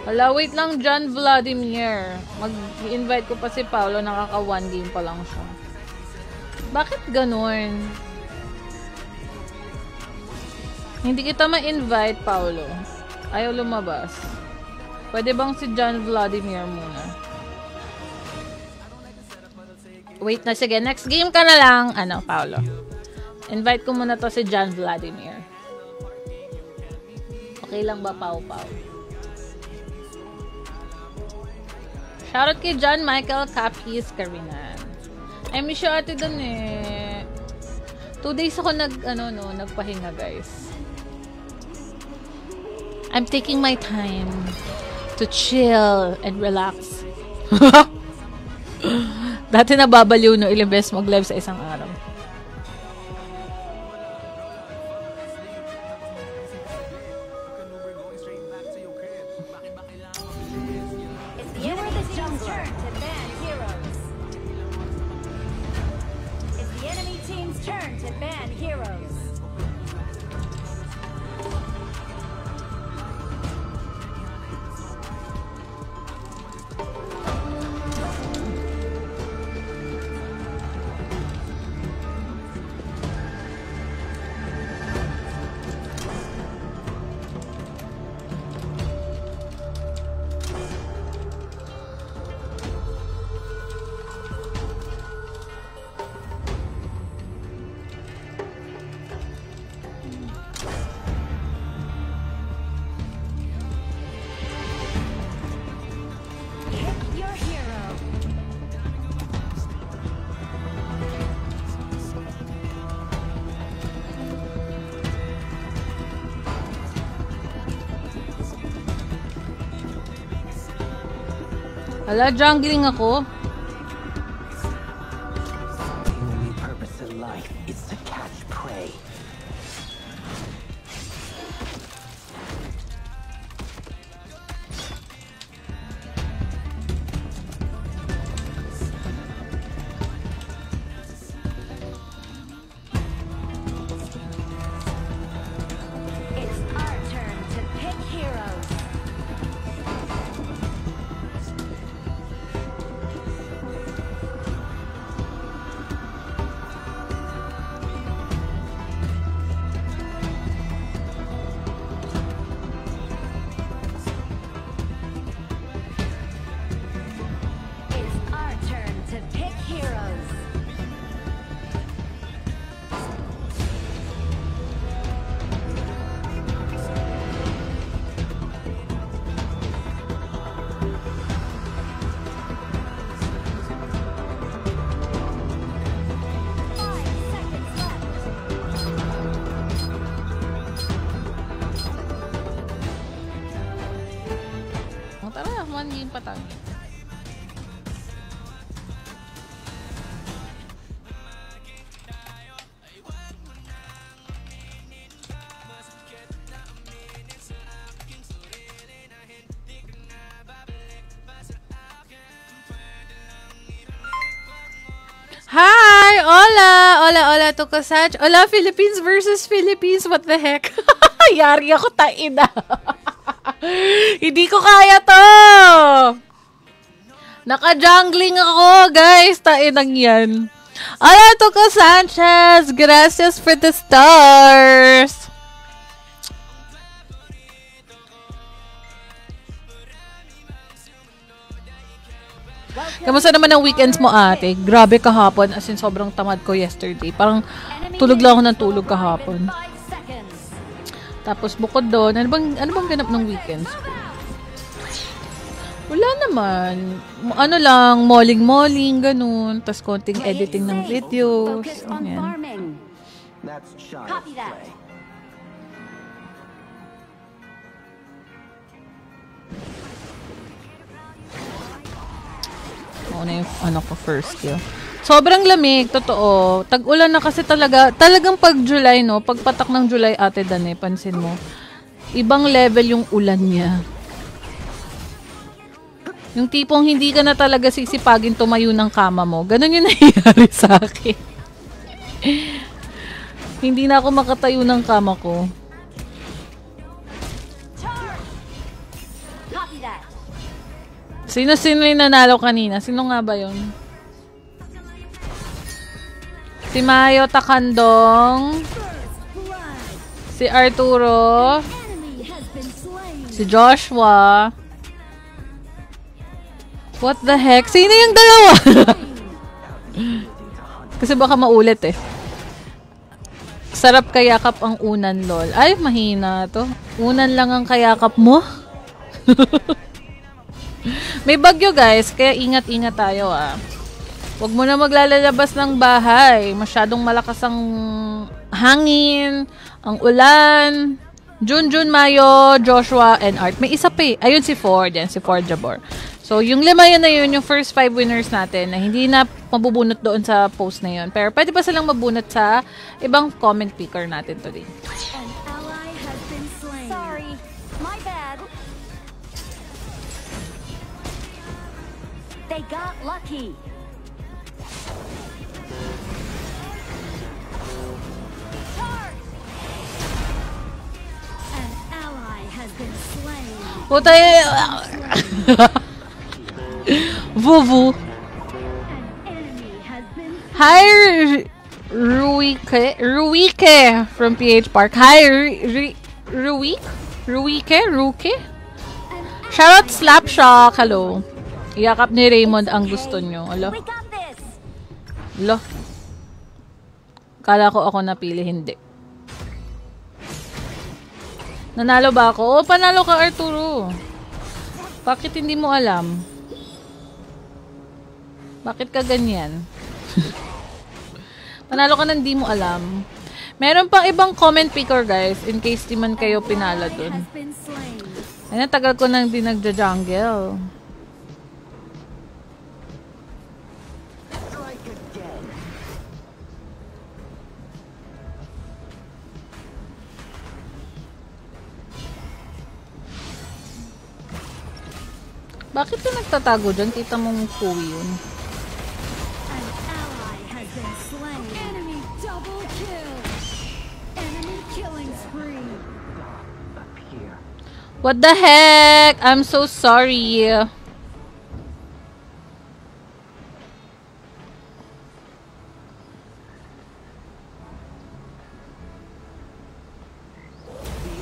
Hala, wait lang, John Vladimir. Mag-invite ko pa si Paolo, nakaka 1 game pa lang siya. Bakit ganun? Hindi kita ma-invite, Paolo. Ayaw lumabas. Pwede bang si John Vladimir muna? Wait na, sige. Next game ka na lang. Ano, Paolo? Invite ko muna to si John Vladimir. Okay lang ba, Pau-Pau? Shoutout kay John Michael Capis Karinan. I miss you ate dun eh. 2 days ako nagpahinga, guys. I'm taking my time to chill and relax. Dati nababaliw no, ilang beses mag-live sa isang araw. Hala, jungling ako. The only purpose in life is to catch prey. It's our turn to pick heroes. Hi! Hola! Hola, hola, Tokosach. Hola, Philippines versus Philippines. What the heck? Yari ako, taina. Hindi ko kaya to! Naka-jungling ako, guys. Tainang yan. Hola, Toko Sanchez. Gracias for the stars. Kamusta naman ang weekends mo, ate? Grabe kahapon. As in, sobrang tamad ko yesterday. Parang tulog lang ako ng tulog kahapon. Tapos bukod doon, ano bang ganap ng weekends ko? Wala naman. Ano lang, malling-malling, ganun. Tapos konting editing ng videos. Ayan. Copy that. Ako na yung ano ko first yun. Sobrang lamig, totoo. Tag-ulan na kasi talagang pag July, no? Pagpatak ng July, ate Dane, pansin mo. Ibang level yung ulan niya. Yung tipong hindi ka na talaga sisipagin tumayo ng kama mo. Ganun yung nangyayari sa akin. Hindi na ako makatayo ng kama ko. Sino-sino yung nanalo kanina? Sino nga ba yun? Si Mayo Takandong. Si Arturo. Si Joshua. What the heck? Sino yung dalawa? Kasi baka maulit eh. Sarap kayakap ang unan, lol. Ay, mahina to. Unan lang ang kayakap mo? May bagyo, guys. Kaya ingat-ingat tayo, ah. Huwag mo na maglalabas ng bahay. Masyadong malakas ang hangin, ang ulan. Junjun, Mayo, Joshua, and Art. May isa pa eh. Ayun si Ford. Yan, si Ford Jabor. So, yung 5 yun na yun, yung first 5 winners natin na hindi na mabubunot doon sa post na yun. Pero pwede pa silang mabunot sa ibang comment picker natin today. An ally has been slain. Sorry, my bad. They got lucky. Charge! An ally has been slain. Puta Vuvu. An enemy has been Hi, Ruike from PH Park. Hi, Ruike? Shoutout Slapshock. Hello. Iyakap ni Raymond ang gusto nyo. Alo. We got this. Alo. Kala ko ako napili, hindi. Nanalo ba ako? Oh, panalo ka, Arturo. Bakit hindi mo alam? Bakit ka ganyan? Panalo ka na hindi mo alam. Meron pang ibang comment picker, guys, in case di man kayo pinala dun. Has been slain. Ay, tagal ko nang di nagja-jungle. Bakit ka nagtatago dyan? Kita mong puwi yun. An ally has been slain. Enemy double kill. Enemy killing spree. What the heck? I'm so sorry. The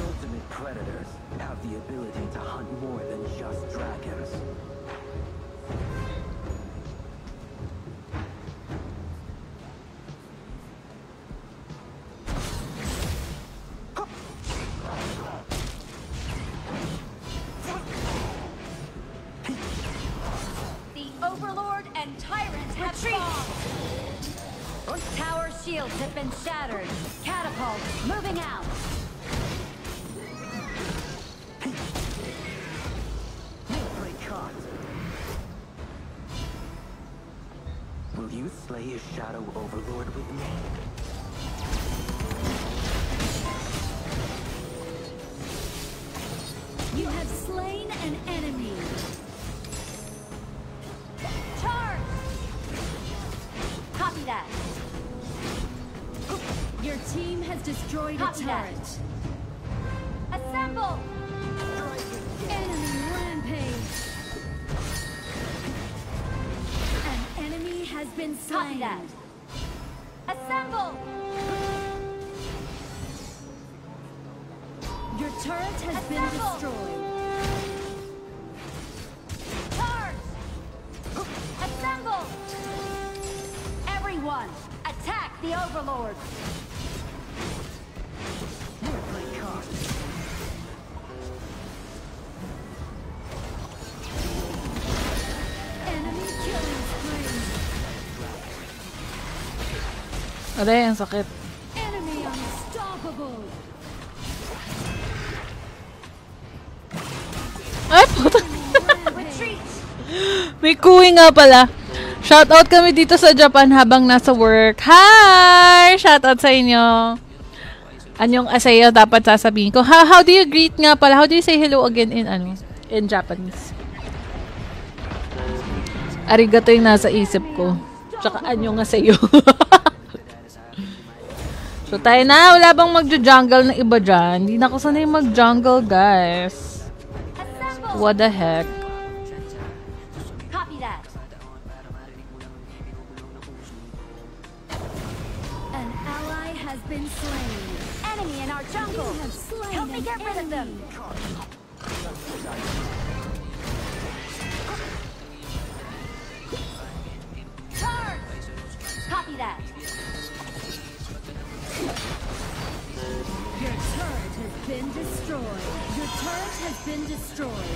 ultimate predators have the ability to hunt more than just dragons. The Overlord and Tyrant have fallen. Tower shields have been shattered. Catapult moving out. Nicely caught. Will you slay his shadow overlord with me? You have slain an enemy. Charge! Copy Copy that. Your team has destroyed a Copy that. turret. Assemble. Enemy rampage. An enemy has been Copy slain. that. Assemble. Your turret has been Assemble. destroyed. Charge. Assemble. Everyone, attack the Overlord. Enemy killing spree. Aray, ang sakit. Enemy unstoppable. Ay, puta. Retreat. May kuwi nga pala. Shoutout kami dito sa Japan habang nasa work. Hi! Shoutout sa inyo. Anyong asayo dapat sasabihin ko. How do you greet nga pala? How do you say hello again in Japanese? Arigato yung nasa isip ko. Tsaka anyong asayo. So tayo na. Wala bang magjo-jungle na iba dyan? Hindi na ako sanay mag-jungle, guys. Assemble. What the heck? Copy that. An ally has been slain. Enemy in our jungle. You have slain Help me an get rid of them. enemy. Charge. Copy that. Your turret has been destroyed. Your turret has been destroyed.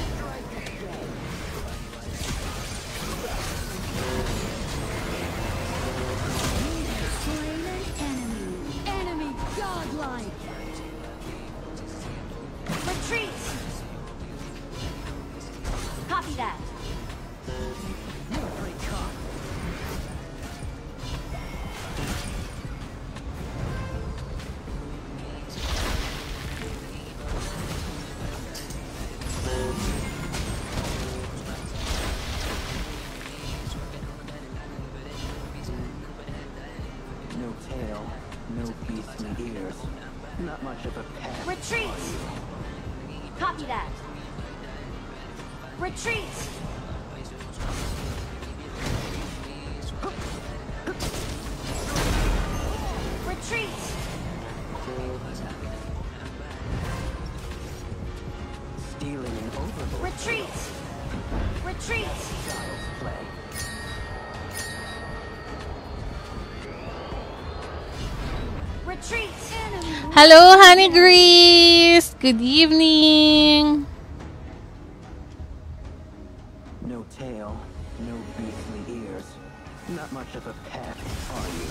You have slain an enemy. Enemy godlike. Retreat. Copy that. No tail, no beastly ears. Not much of a pet. Retreat. Copy that. Retreat. Retreat. Stealing an overlord. Retreat. Retreat. Child's play. Retreat. Hello, Honey Grease! Good evening! No tail, no beastly ears. Not much of a pet, are you?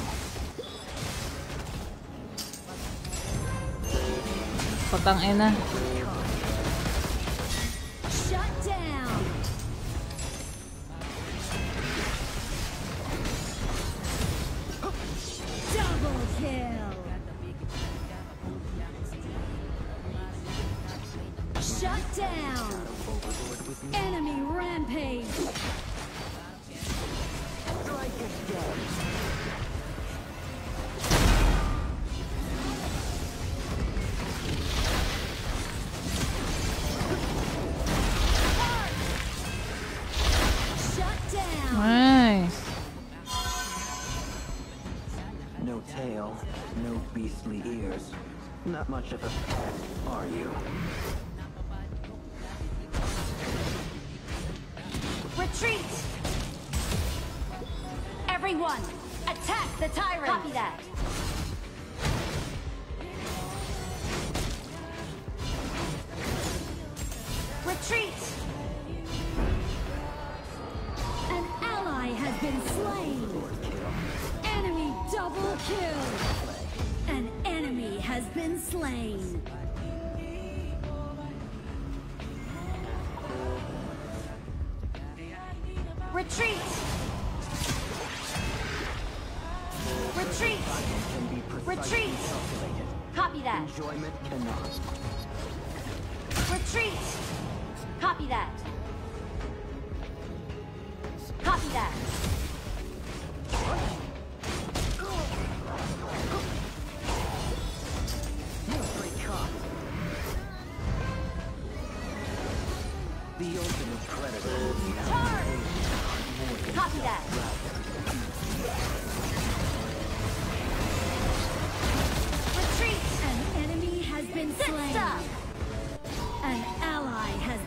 Patang ina. Shut down. Double kill. Shut down. Enemy rampage. Shut down. Nice. No tail, no beastly ears. Not much of a pet, are you? Retreat. Everyone, attack the tyrant. Copy that. Retreat. An ally has been slain. Enemy double kill. An enemy has been slain. Retreat. Retreat. Can be precisely Retreat. calculated. Copy that. Enjoyment cannot. Retreat. Copy that. Copy that.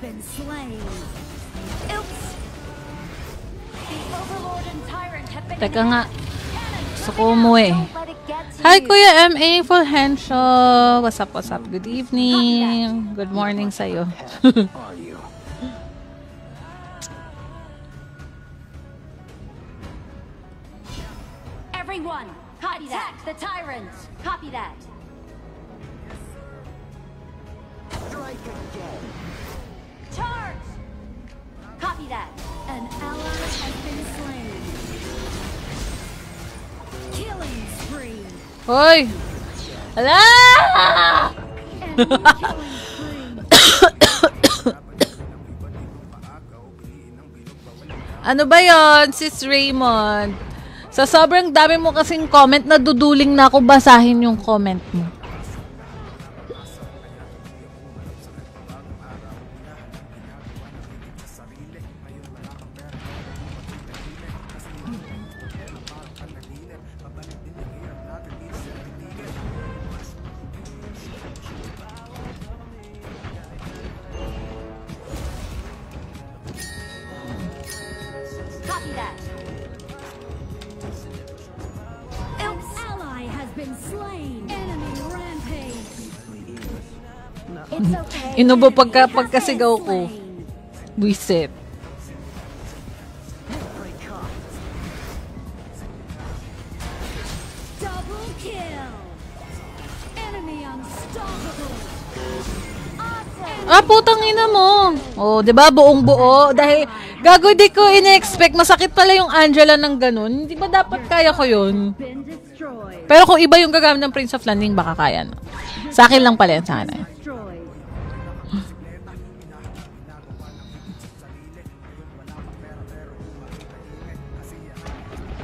been slain. Oops. The Overlord and Tyrant have been Teka nga. Cannon, Gusto ko umuwi. don't let it get to Hi, you. Kuya M.A. Fulgencio. What's up, what's up? Good evening. Good morning sa'yo. Are you? Everyone, attack the Tyrant. Copy that. Strike again. Charge. Copy that. An ally has been slain. Killing spree. Hoy! Hala! Enemy killing spree. Ano ba yon, Sis Raymond? Sa sobrang dami mo kasing comment, naduduling na ako basahin yung comment mo. Copy that. An ally has been slain. Enemy rampage. It's okay. Inubo pagkasigaw ko. Wisit. Double kill. Enemy unstoppable. Ah, putang ina mo. Oh, 'di ba buong buo dahil gago di ko ine-expect masakit pala yung Angela ng ganun. Hindi ba dapat kaya ko 'yun? Been destroyed. Pero kung iba yung gagamit ng Prince of Landing, baka kaya no. Sa akin lang pala yan sana. Destroyed.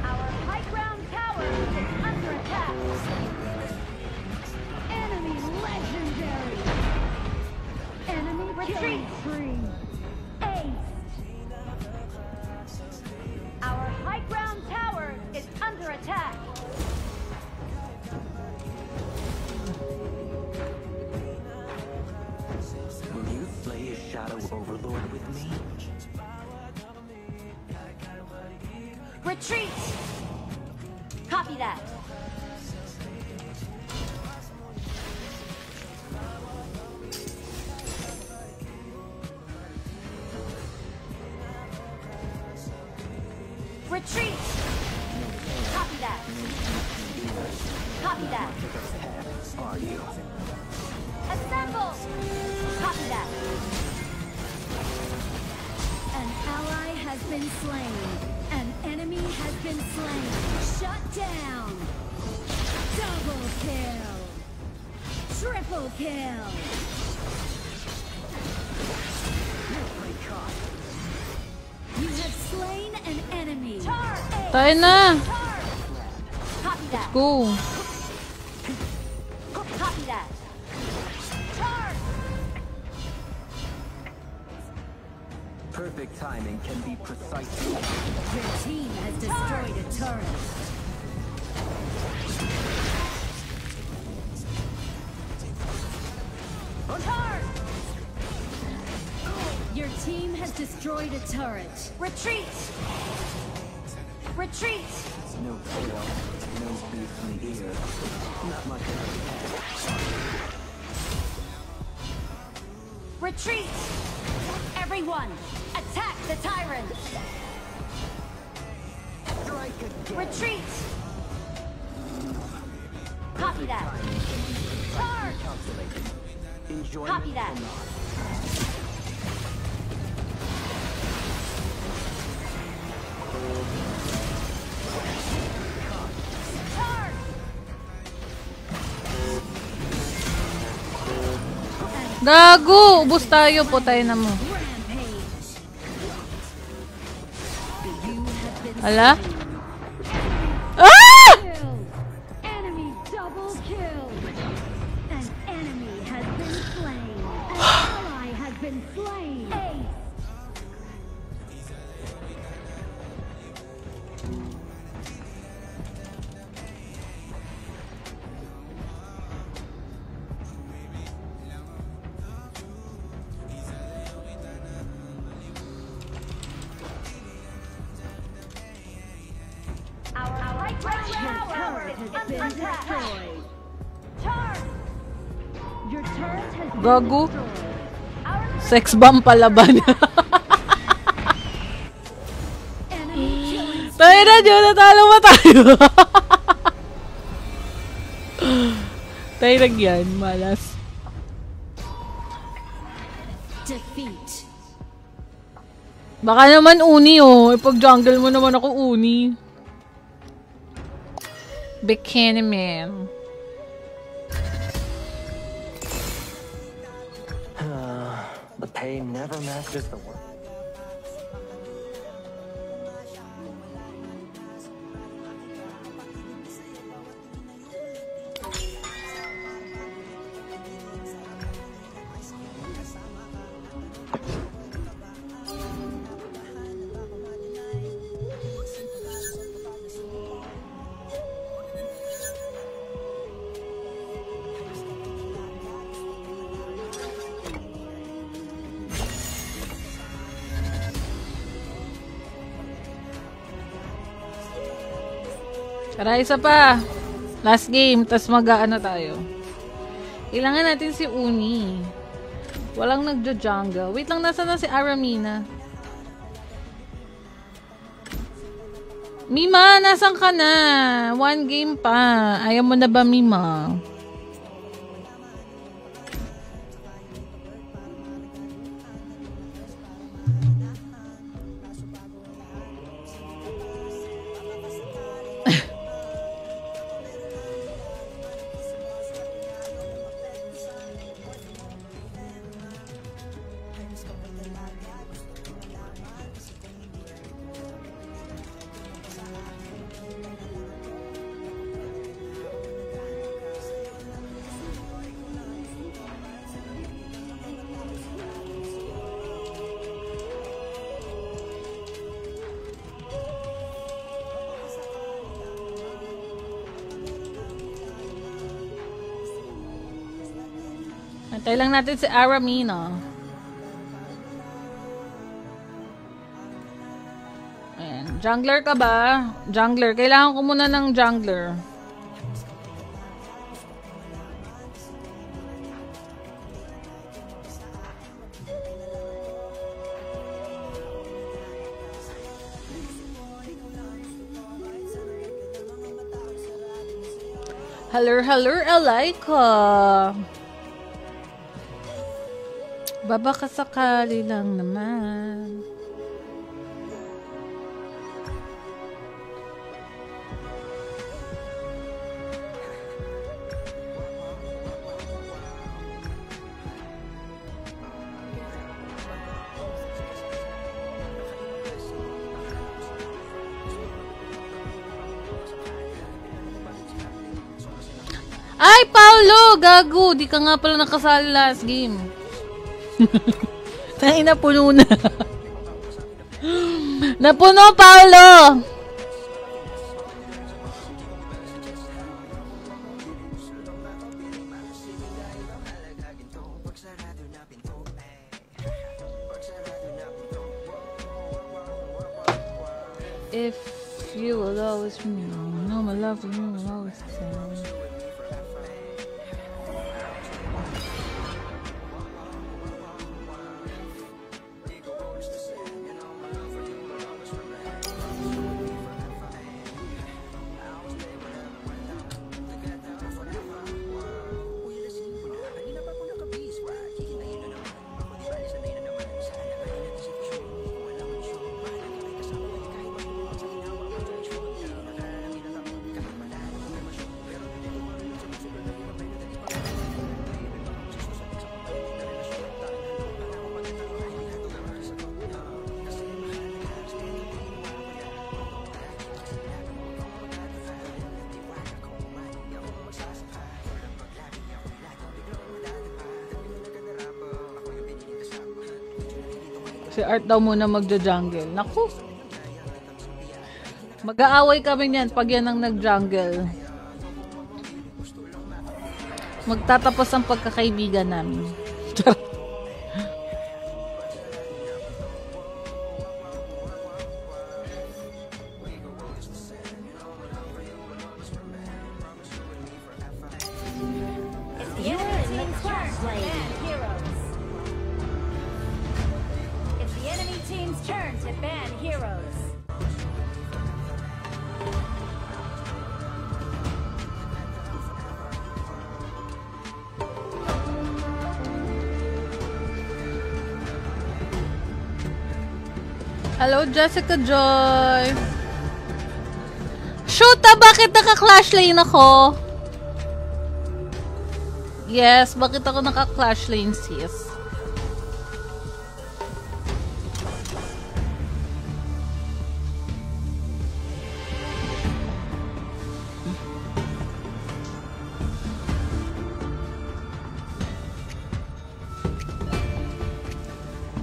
Our high ground tower is under attack. Enemy legendary. Enemy Retreat. killing spree. Ace. Our high ground tower is under attack. Will you slay a shadow overlord with me? Retreat. Copy that. Retreat. Copy that. Copy that. Are you? Assemble. Copy that. An ally has been slain. An enemy has been slain. Shut down. Double kill. Triple kill. You have slain an enemy. Charge. Tayo na. Charge. Copy that. Go. Copy that. Charge. Perfect timing can be precise. Your team has destroyed a turret. Charge. Your team has destroyed a turret. Retreat. Retreat. No tail, no beastly ear. Not much of a head. Retreat. Everyone, attack the tyrant. Strike again. Retreat. Copy that. Charge. Calculated. Enjoyment Copy that. or not. Charge. Gago! Ubus tayo po tayo na mo. Rampage. You have been Hala? Ah! killed. Enemy double kill. An enemy has been slain. An ally has been slain. Ace. is under attack. Charge! Your turret has been Gago. destroyed. Our Sex bomb palaban. Tayo na, Diyo. Natalo ba tayo? Tayo lang yan. Malas. Defeat. Baka naman uni, oh. Ipag-jungle mo naman ako uni. Bikini man. The pain never matches the work. Tara, isa pa. Last game, tas mag-ano tayo. Kailangan natin si Uni. Walang nagjo-jungle. Wait lang, nasa na si Aramina? Mima, nasan ka na? 1 game pa. Ayaw mo na ba, Mima? Antay lang natin si Aramina. Ayan. Jungler ka ba? Jungler. Kailangan ko muna ng jungler. Hello, Alaika. Babaka sakali lang naman. Ay, Paulo! Gago! Di ka nga pala nakasali last game. Ay, napuno na. Napuno, Paulo! If you will always know my love for you will always the same. Si Art daw muna magja-jungle. Naku! Mag-aaway kami niyan pag yan ang nag-jungle. Magtatapos ang pagkakaibigan namin. ban heroes. It's the enemy team's turn to ban heroes. Hello, Jessica Joy. Shoot, bakit naka-clash lane ako? Yes, bakit ako naka-clash lane, sis?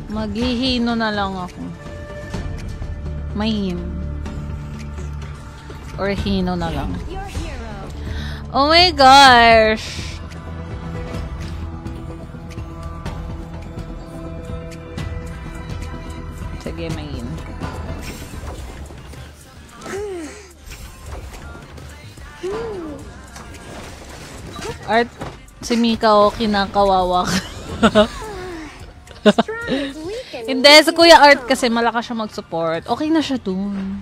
Maghihino na lang ako. Mahin. Or hino na lang. Your hero. Oh my gosh. Sige, mahin. Art, si Mika o kinakawawa ka. Hindi, sa Kuya Art kasi malakas siya mag-support. Okay na siya dun.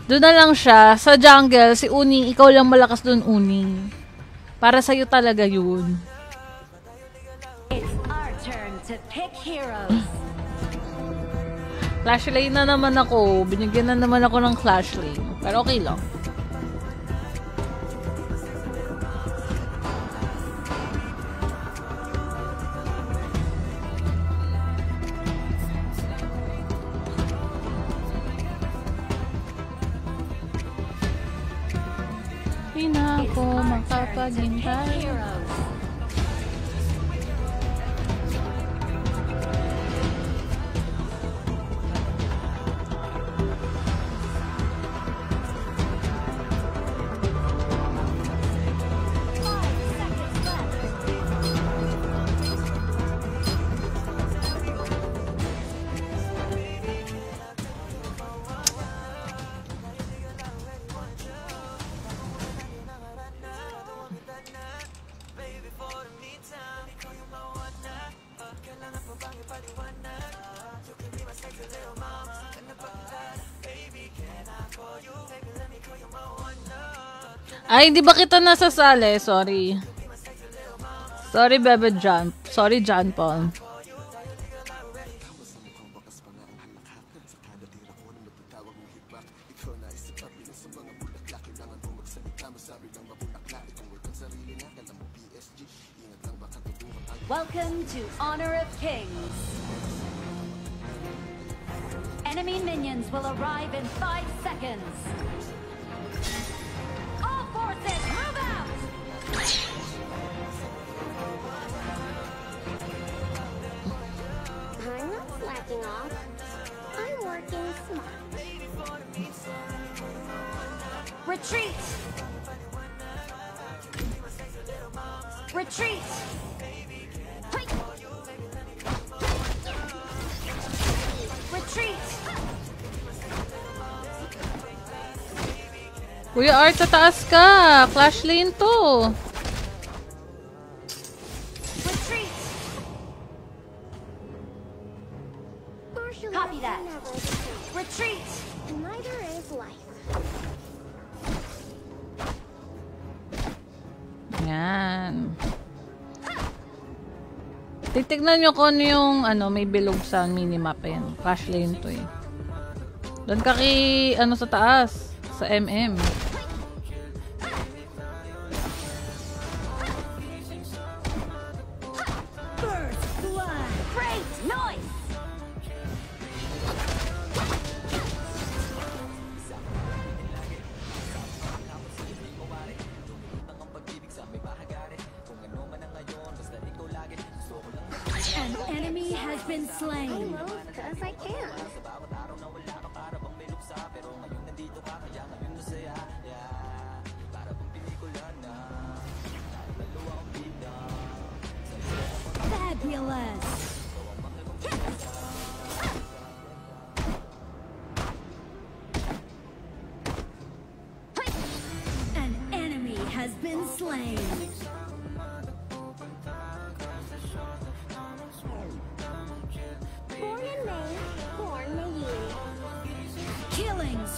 Doon na lang siya. Sa jungle, si Uning, ikaw lang malakas dun, Uning. Para sa'yo talaga yun. It's our turn to pick heroes. Clash lane na naman ako. Binigyan na naman ako ng clash lane. Pero okay lang. Hindi na ako makapaghintay. Heroes. Ay, di ba kita nasasali? Sorry. Sorry, Bebe John. Sorry, John Paul. Welcome to Honor of Kings. Enemy minions will arrive in 5 seconds. All forces, move out! I'm not slacking off. I'm working smart. Retreat! Retreat! Retreat! Kuya Art, sa taas ka. Clash lane to. Retreat! Martial Copy arts that. are never the same. Retreat! Neither is life. Yan. Titignan nyo kung ano yung may bilog sa minimap. Ayan. Clash lane to eh. Doon ka sa taas. Sa MM. First blood! Great noise! An enemy has been I slain. move because I can. Fabulous! An enemy has been slain.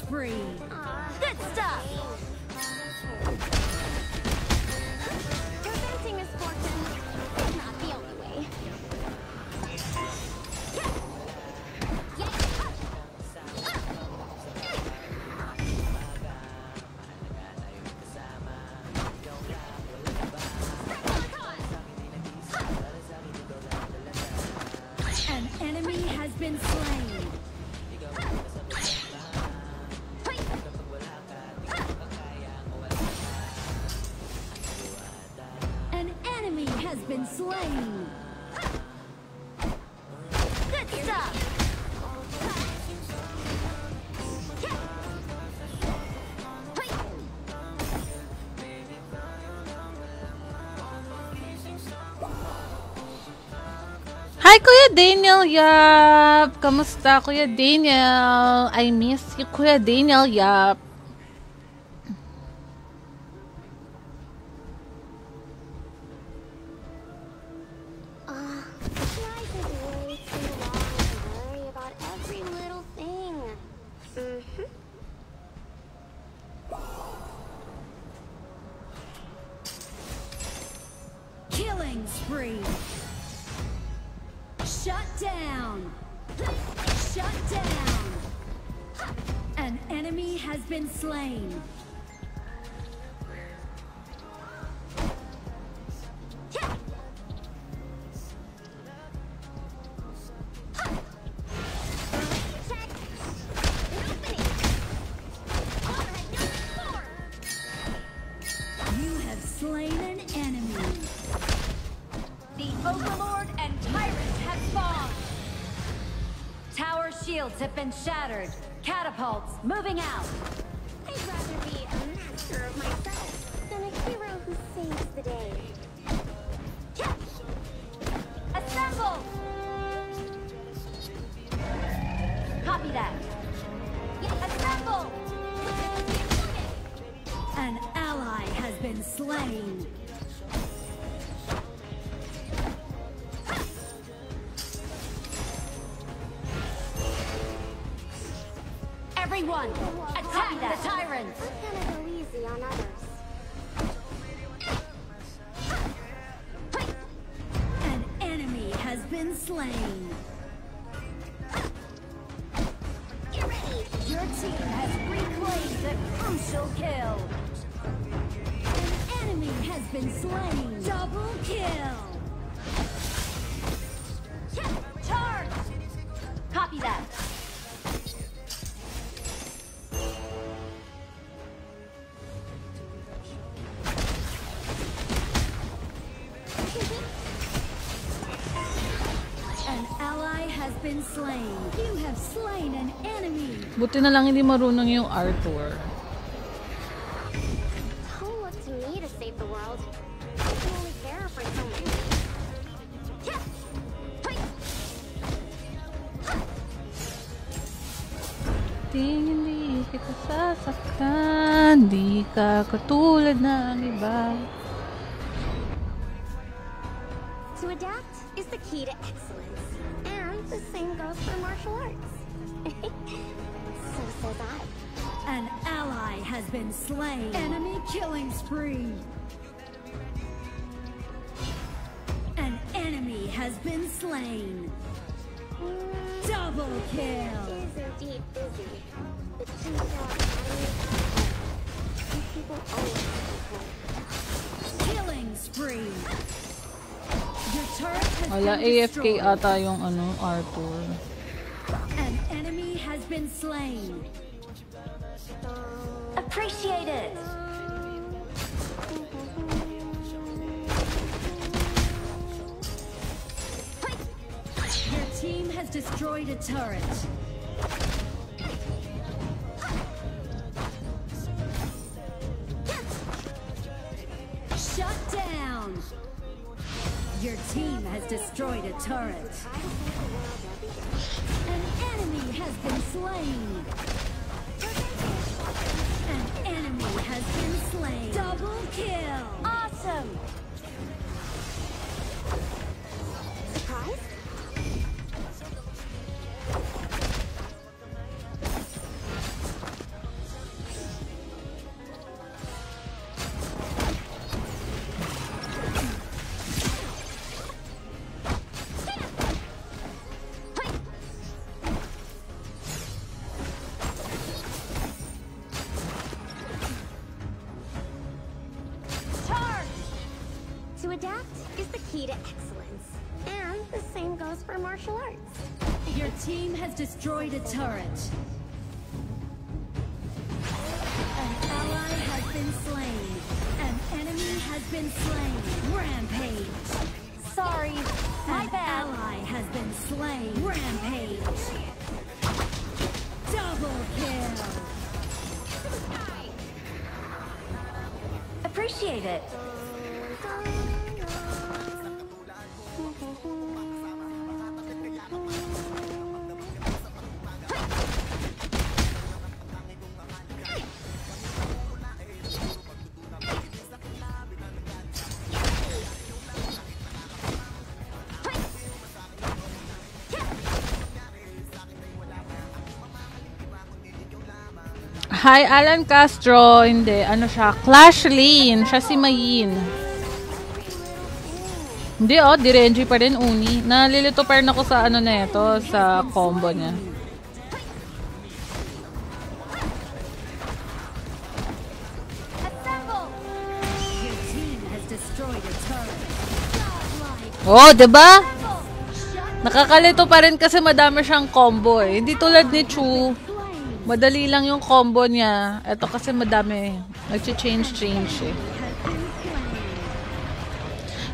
spree. Good stuff. Preventing misfortune is not the only way. An enemy has been slain. An enemy has been slain. Good stuff. Hi, Kuya Daniel Yap! Kamusta, Kuya Daniel? I miss you, Kuya Daniel Yap. Life is way too long to worry about every little thing. Killing spree. Shut down. Shut down. An enemy has been slain. Check. Opening. Overhead number 4. You have slain an enemy. The Overlord and Tyrant have spawned. Tower shields have been shattered. Catapults moving out. I'd rather be a master of myself than a hero who saves the day. Assemble! Copy that. Assemble! An ally has been slain. Everyone, attack the tyrants! I'm gonna go easy on others. An enemy has been slain. Get ready! Your team has reclaimed a crucial kill. An enemy has been slain. Double kill. Charge! Copy that. An ally has been slain. You have slain an enemy. Buti na lang hindi marunong yung Arthur. Don't look to me to save the world. I can only care for so many. Hindi kita sasaktan, di ka katulad ng iba. To adapt is the key to excellence. And the same goes for martial arts. So says I. An ally has been slain. Enemy killing spree. An enemy has been slain. Double kill. Is indeed busy. The two enemies. These people always Killing spree. Your turret has Wala, been AFK destroyed. ata yung Arthur. An enemy has been slain. Appreciate it. Your team has destroyed a turret. Shut down. Your team has destroyed a turret. An enemy has been slain. An enemy has been slain. Double kill. Awesome. Surprise? key to excellence. And the same goes for martial arts. Your team has destroyed a turret. An ally has been slain. An enemy has been slain. Rampage. Sorry, my An bad. ally has been slain. Rampage. Double kill. Appreciate it. Hi, Alan Castro. Hindi, ano siya? Clash Lane. Siya si Mayin. Hindi, di Renji pa rin, Uni. Nalilito pa rin ako sa ano na ito, sa combo niya. Assemble! Your team has destroyed a turret. Godlike. Oh, diba? Nakakalito pa rin kasi madami siyang combo eh. Hindi tulad ni Chu. Madali lang yung combo niya. Ito kasi madami. Nag-change eh.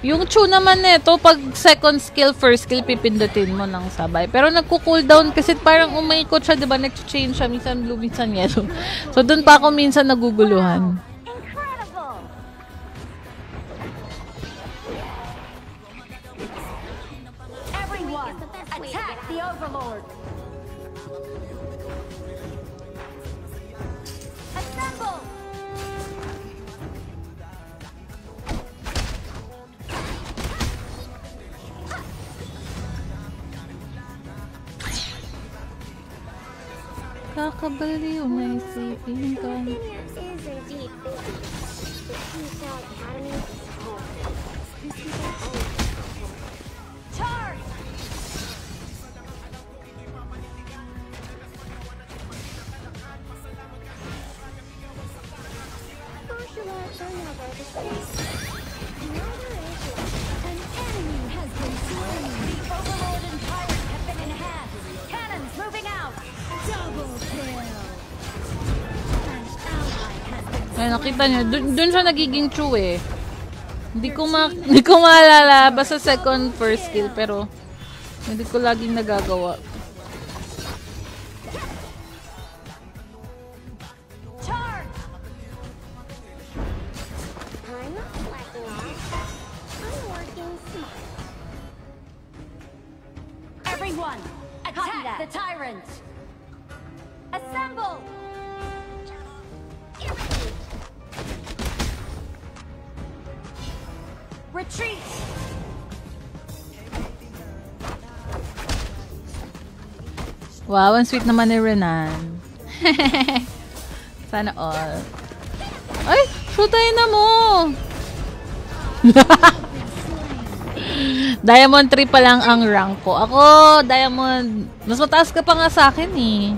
Yung Chu naman nito, pag second skill, first skill, pipindutin mo ng sabay. Pero nagko-cooldown kasi parang umaikot siya, diba? Nag-change siya. Minsan blue, minsan yellow. So, dun pa ako minsan naguguluhan. Incredible! Everyone, attack the Overlord! Assemble! Kakabaliw na isipin ko. Happiness is a deep business. The T-Cell Academy is home. These people always Charge! martial arts are never the same. Neither is life. An enemy has been slain. The Overlord and Tyrant have been enhanced! Cannons moving out! Double kill. An ally has been Ay, nakita niyo, dun siya nagiging Chu eh. Hindi ko maalala basta second first skill pero hindi ko laging nagagawa. Charge! I'm not slacking off. I'm working smart. Everyone, attack the Tyrant! Assemble! Retreat! Wow, ang sweet naman ni Renan. Sana all. Ay, shootay na mo! Diamond 3 pa lang ang rank ko. Ako, Diamond, mas mataas ka pa nga sa akin eh.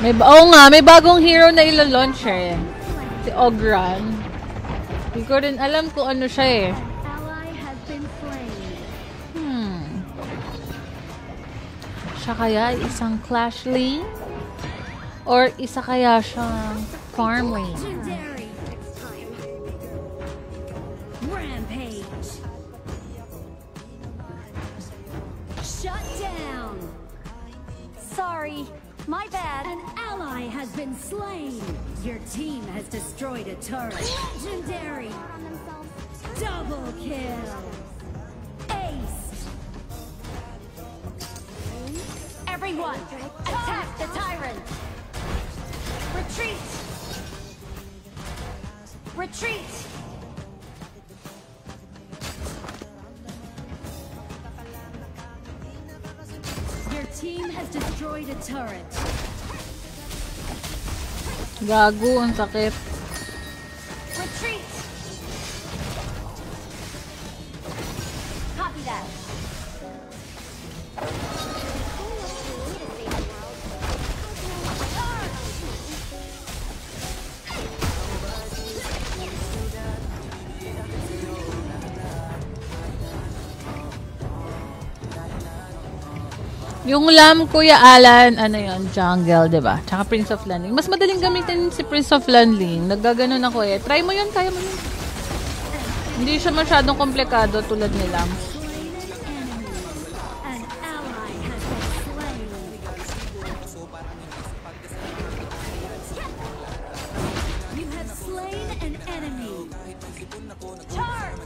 May bagong hero na ilo-launch eh. Si Ogran. Hindi ko rin alam kung ano siya eh. ally has been slain. Siya kaya isang Clash Lane? Or isa kaya siyang Farm Lane? Legendary. Next time. Rampage. Shut down. Sorry, my bad. An ally has been slain. Your team has destroyed a turret. Legendary. On themselves. Double kill. Ace. Everyone, attack the Tyrant! Retreat! Retreat! Your team has destroyed a turret. Gago, ang sakit. Retreat! Copy that. Yung Lam, Kuya Alan, ano yun, Jungle, diba? Tsaka Prince of Landing. Mas madaling gamitin si Prince of Landing. Naggaganon ako eh. Try mo yun, kaya mo yun. Hindi siya masyadong komplikado tulad ni Lam. An ally has been slain. You have slain an enemy. Charge!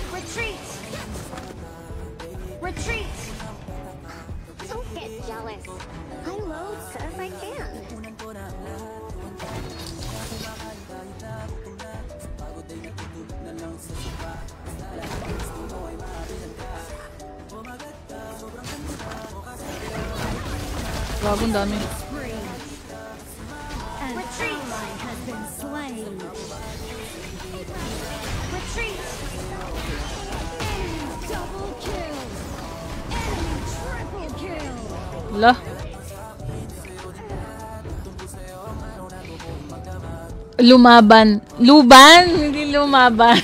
Retreat! Retreat! Don't get jealous. I load as I can. Bagong dami. An ally has been slain. Retreat! Enemy double kill! Enemy triple kill! Wala. Lumaban. Luban? Hindi lumaban.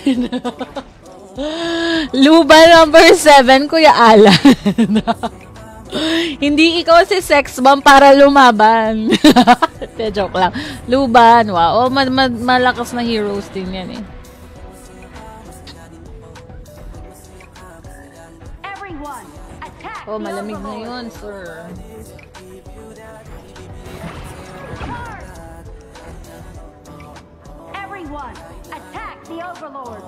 Luban number 7, Kuya Alan. Hindi ikaw si sex bomb para lumaban. Joke lang. Luban. Wow. Malakas na heroes din yan eh. Everyone, attack Oh, the malamig na Overlord. yun, sir. Everyone, attack the Overlord.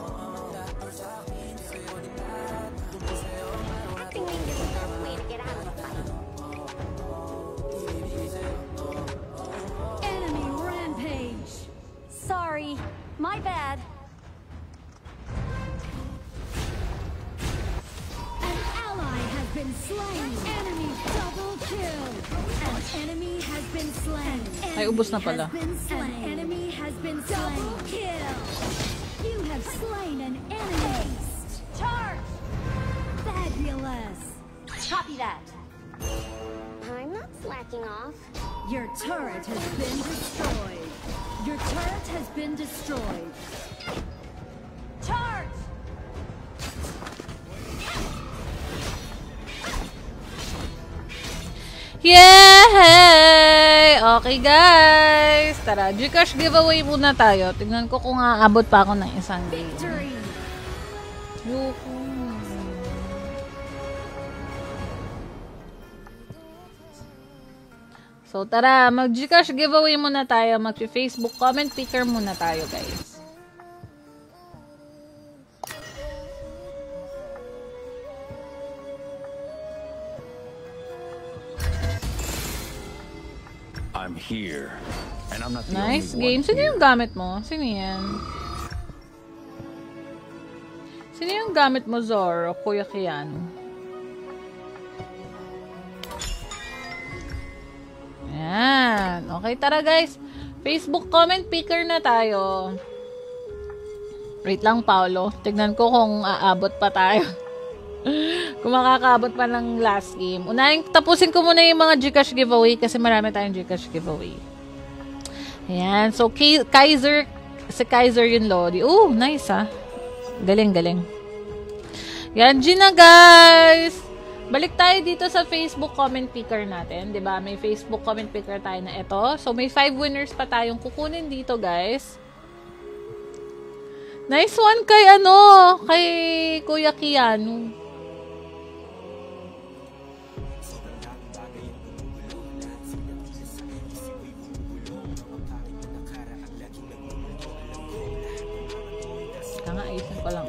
Acting like it's the best way to get out of the fight. Enemy rampage. Sorry, my bad. An ally has been slain. Enemy double kill. An enemy has been slain. Ay, ubos na pala. An enemy has been slain. Double kill. You have slain an enemy. Charge! Fabulous. Copy that. I'm not slacking off. Your turret has been destroyed. Your turret has been destroyed. Charge! Yay! Okay guys! Tara, Gcash giveaway muna tayo. Tingnan ko kung aabot pa ako ng isang game. Victory. Yuhu. So tara, mag-Gcash giveaway muna tayo. Mag-Facebook comment picker muna tayo guys. I'm here. And I'm not the Nice only game. one Sino here. yung gamit mo? Sino yan? Sino yung gamit mo, Zoro? Kuya Keanu. Ayan. Okay, tara guys. Facebook comment picker na tayo. Wait lang, Paolo. Tignan ko kung aabot pa tayo. Kung makakaabot pa ng last game. Tapusin ko muna yung mga Gcash giveaway kasi marami tayong Gcash giveaway. Ayan. So, si Kaiser yun, Lodi. Oh, nice ah. Galing, galing. Yan, Gina guys! Balik tayo dito sa Facebook comment picker natin. 'Di ba? May Facebook comment picker tayo na ito. So, may 5 winners pa tayong kukunin dito, guys. Nice one kay kay Kuya Keanu. Kaya ayusin ko lang.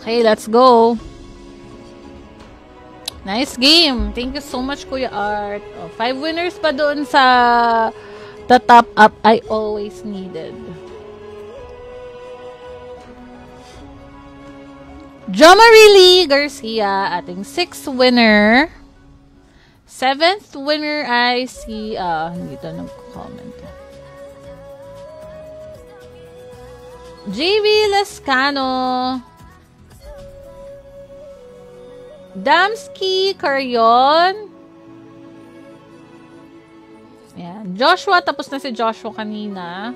Okay, let's go. Nice game. Thank you so much, Kuya Art. 5 winners pa doon sa the top up I always needed. Jomarili Garcia, ating 6th winner. 7th winner ay si, hindi ito nag-comment. JV Lascano. Damski Carrion. Ayan. Joshua, tapos na si Joshua kanina.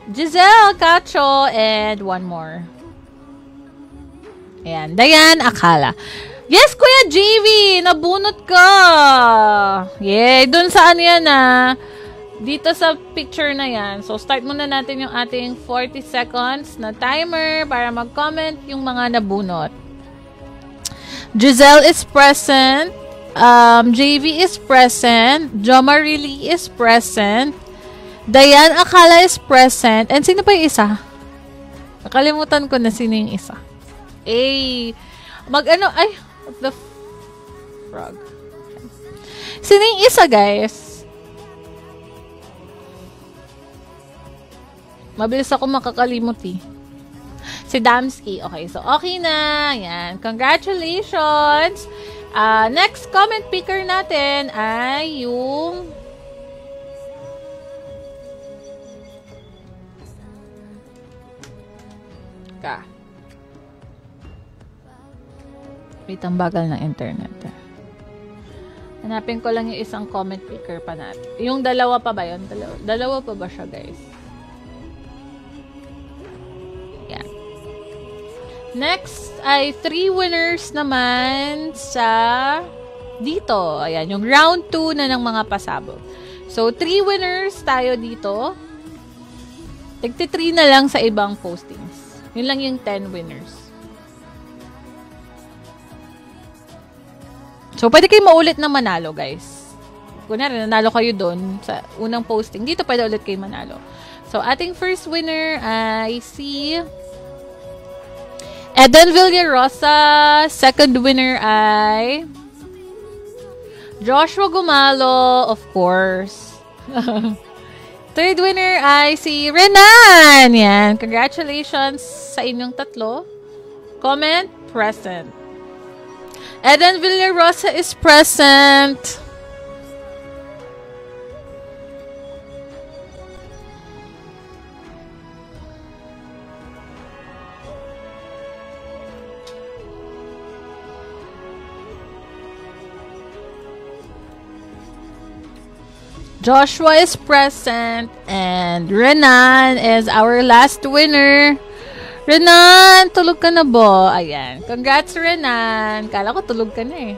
Giselle Cacho, and one more. Ayan. Dayan Akala. Yes, Kuya JV! Nabunot ka! Yay! Dun sa ano yan dito sa picture na yan. So, start muna natin yung ating 40 seconds na timer para mag-comment yung mga nabunot. Giselle is present. JV is present. Jomarili is present. Dayan Akala is present. And sino pa yung isa? Nakalimutan ko na sino yung isa. Ay, what the frog? Sino yung isa, guys? Mabilis ako makakalimot Si Damski. Okay, so okay na. Yan. Congratulations! Next comment picker natin ay yung wait, ang bagal ng internet. Hanapin ko lang yung isang comment picker pa natin. Yung dalawa pa ba yun? Dalawa pa ba siya, guys? Yan. Next ay 3 winners naman sa dito. Ayan, yung round 2 na ng mga pasabog. So, 3 winners tayo dito. Tigti-3 na lang sa ibang postings. Yun lang yung 10 winners. So, pwede kayo maulit na manalo, guys. Kunwari, nanalo kayo doon sa unang posting. Dito, pwede ulit kayo manalo. So, ating first winner ay si Eden Villarosa. Second winner ay Joshua Gumalo, of course. Third winner ay si Renan. Yan. Congratulations sa inyong tatlo. Comment, present. Eden Villarosa is present. Joshua is present. And Renan is our last winner. Renan, tulog ka na ba? Ayan. Congrats, Renan. Kala ko tulog ka na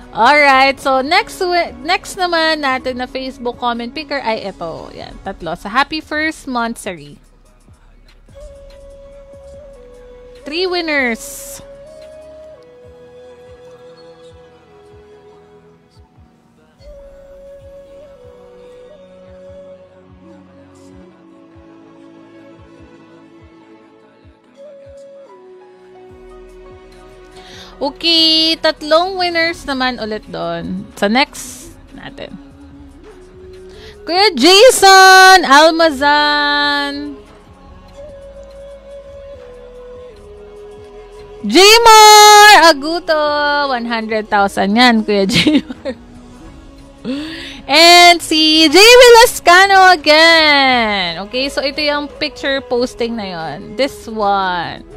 Alright. So, next naman natin na Facebook comment picker ay ito. Ayan. 3. Sa Happy First Monthsary. 3 winners. Okay, 3 winners naman ulit doon. Sa next natin. Kuya Jason Almazan. Jmar Aguto. 100,000 yan, Kuya Jmar. And si JV Lascano again. Okay, so ito yung picture posting na yon. This one.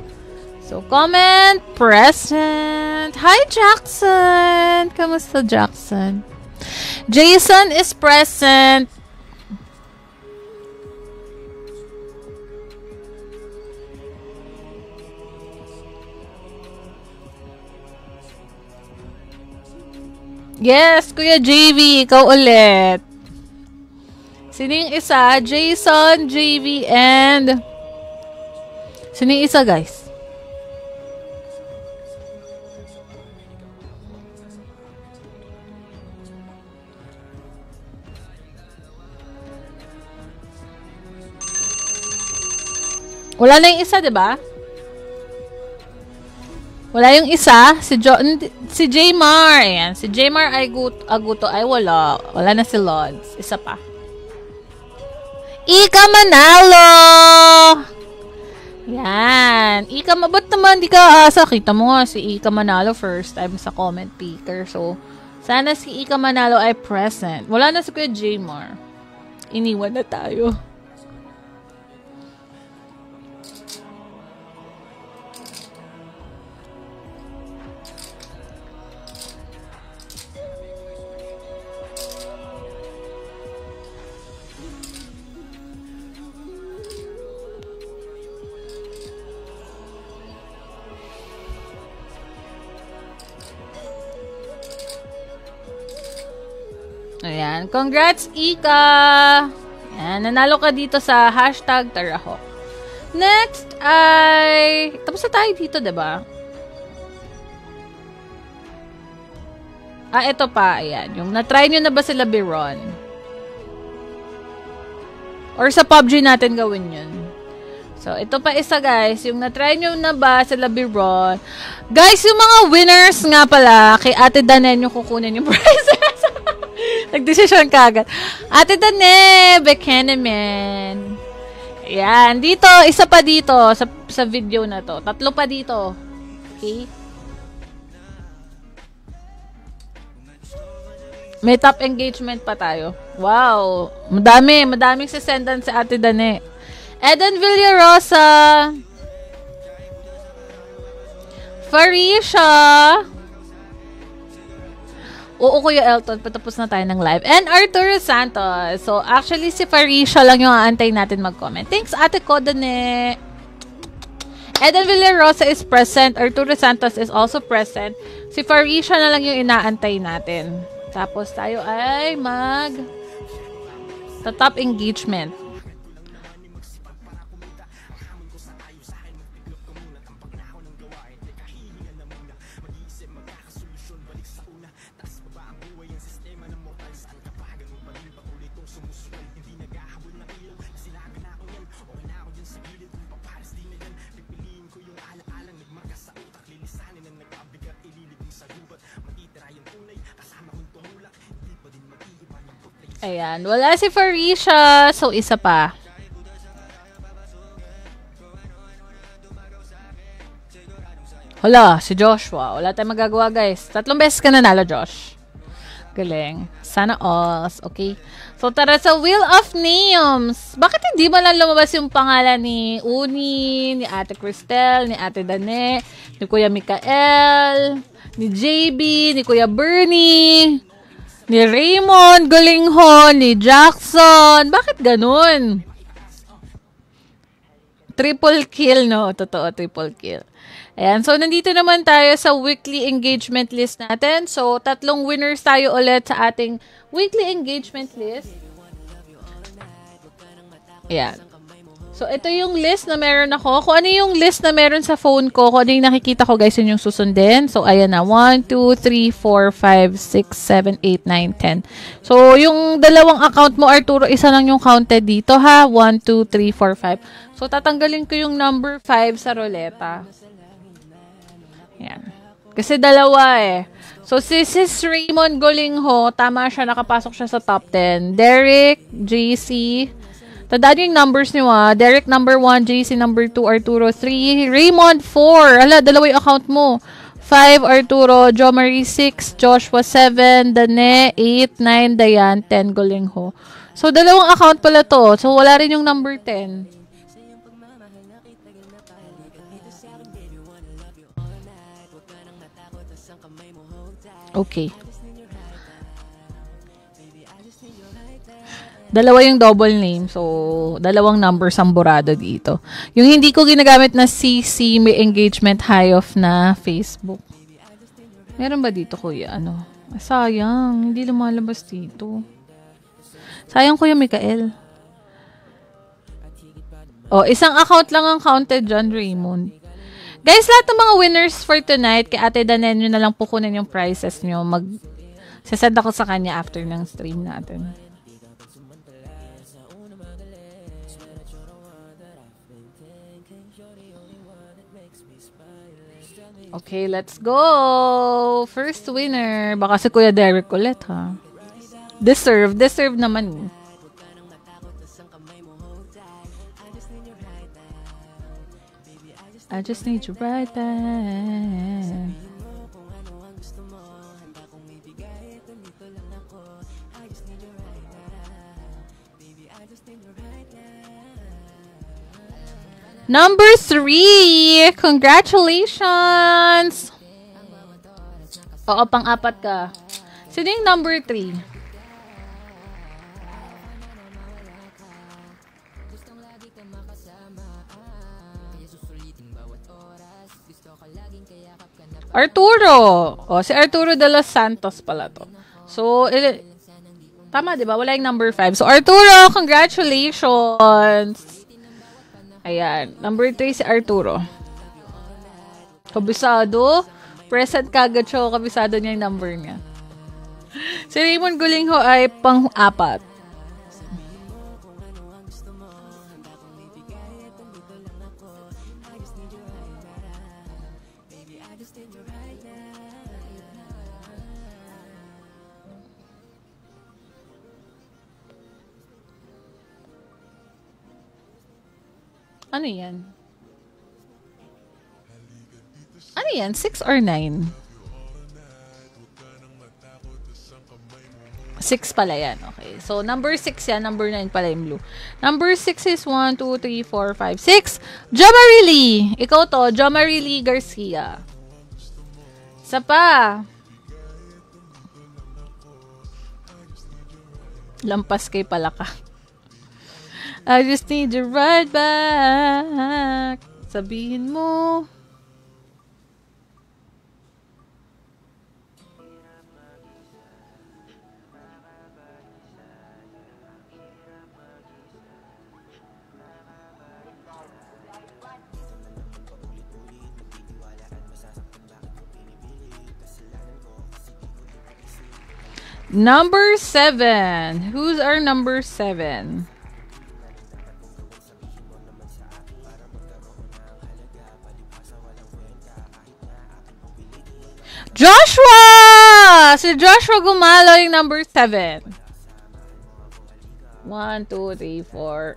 So, comment, present. Hi, Jackson. Kamusta, Jackson? Jason is present. Yes, Kuya JV, ikaw ulit. Sino yung isa? Jason, JV, and sino yung isa, guys? Wala na yung isa, diba? Wala yung isa, si Jaymar. Ayan, si Jaymar Aguto ay wala. Wala na si Lods. Isa pa. Ika Manalo! Yan. Ika, ba't naman di ka asa? Kita mo nga si Ika Manalo first time sa comment picker. So, sana si Ika Manalo ay present. Wala na si Kuya Jaymar. Iniwan na tayo. Ayan. Congrats, Ika! Ayan. Nanalo ka dito sa hashtag Tarahawk. Next ay... Tapos na tayo dito, diba? Ito pa. Ayan. Yung na-try nyo na ba sila Biron? Or sa PUBG natin gawin yun. So, ito pa isa, guys. Yung na-try nyo na ba sila Biron? Guys, yung mga winners nga pala, kay Ate Danen yung kukunin yung prizes. Nagdesisyon ka agad. Ate Dane, Bekenemen. Ayan. Dito, isa pa dito sa video na to. 3 pa dito. Okay? May top engagement pa tayo. Wow. Madaming sisendan si Ate Dane. Eden Villarosa. Farisha. Oo, Kuya Elton, patapos na tayo ng live. And Arturo Santos. So, actually, si Farisha lang yung aantay natin mag-comment. Thanks, Ate Kodane. Eden Villarosa is present. Arturo Santos is also present. Si Farisha na lang yung inaantay natin. Tapos, tayo ay top engagement. Ayan. Wala si Farisha. So, isa pa. Hala, si Joshua. Wala tayong magagawa, guys. 3 beses ka nanalo, Josh. Galing. Sana all. Okay. So, tara sa Wheel of Names. Bakit hindi mo lang lumabas yung pangalan ni Uni, ni Ate Cristel, ni Ate Dane, ni Kuya Mikael, ni JB, ni Kuya Bernie, ni Raymond Golingho, ni Jackson. Bakit ganun? Triple kill, no? Totoo, triple kill. Ayan. So, nandito naman tayo sa weekly engagement list natin. So, 3 winners tayo ulit sa ating weekly engagement list. Ayan. So, ito yung list na meron ako. Kung ano yung list na meron sa phone ko, kung ano yung nakikita ko, guys, yun yung susundin. So, ayan na. 1, 2, 3, 4, 5, 6, 7, 8, 9, 10. So, yung 2 account mo, Arturo, isa lang yung counted dito, ha? 1, 2, 3, 4, 5. So, tatanggalin ko yung number 5 sa roleta. Ayan. Kasi 2 eh. So, si Sis Raymond Golingho, tama siya, nakapasok siya sa top 10. Derek, JC, tandaan yung numbers niyo ah. Derek number 1, JC number 2, Arturo 3, Raymond 4. Hala, 2 yung account mo. 5, Arturo, Jo Marie 6, Joshua 7, Dane 8, 9, Dayan 10, Golingho. So, 2 account pala to. So, wala rin yung number 10. Okay. 2 yung double name. So, 2 numbers ang burado dito. Yung hindi ko ginagamit na CC, may engagement high off na Facebook. Meron ba dito, kuya? Ano? Sayang. Hindi lumalabas dito. Sayang, Kuya Mikael. Oh, isang account lang ang counted dyan, Raymond. Guys, lahat ng mga winners for tonight, kay Ate Danen nyo na lang pukunin yung prizes nyo. Sasend ako sa kanya after ng stream natin. Okay, let's go! First winner. Baka si Kuya Derek ulit, ha? Deserve naman. I just need you right back. Number 3! Congratulations! Oo, pang-apat ka. Sino yung number 3? Arturo! O, si Arturo de los Santos pala to. So, tama, di ba? Wala yung number 5. So, Arturo, congratulations! Ayan. Number 3 si Arturo. Kabisado. Present kagad siya. Kabisado niya yung number niya. Si Raymond Gulingho ay pang-apat. Ano yan? Ano yan? 6 or 9? 6 pala yan. Okay. So, number 6 yan. Number 9 pala yung blue. Number 6 is 1, 2, 3, 4, 5, 6. Jomarili! Ikaw to. Jomarili Garcia. Isa pa. Lampas kay Palaka. I just need you right back. Sabihin mo. Number 7. Who's our number 7? Joshua! Si Joshua Gumalo yung number 7. 1, 2, 3, 4, 5,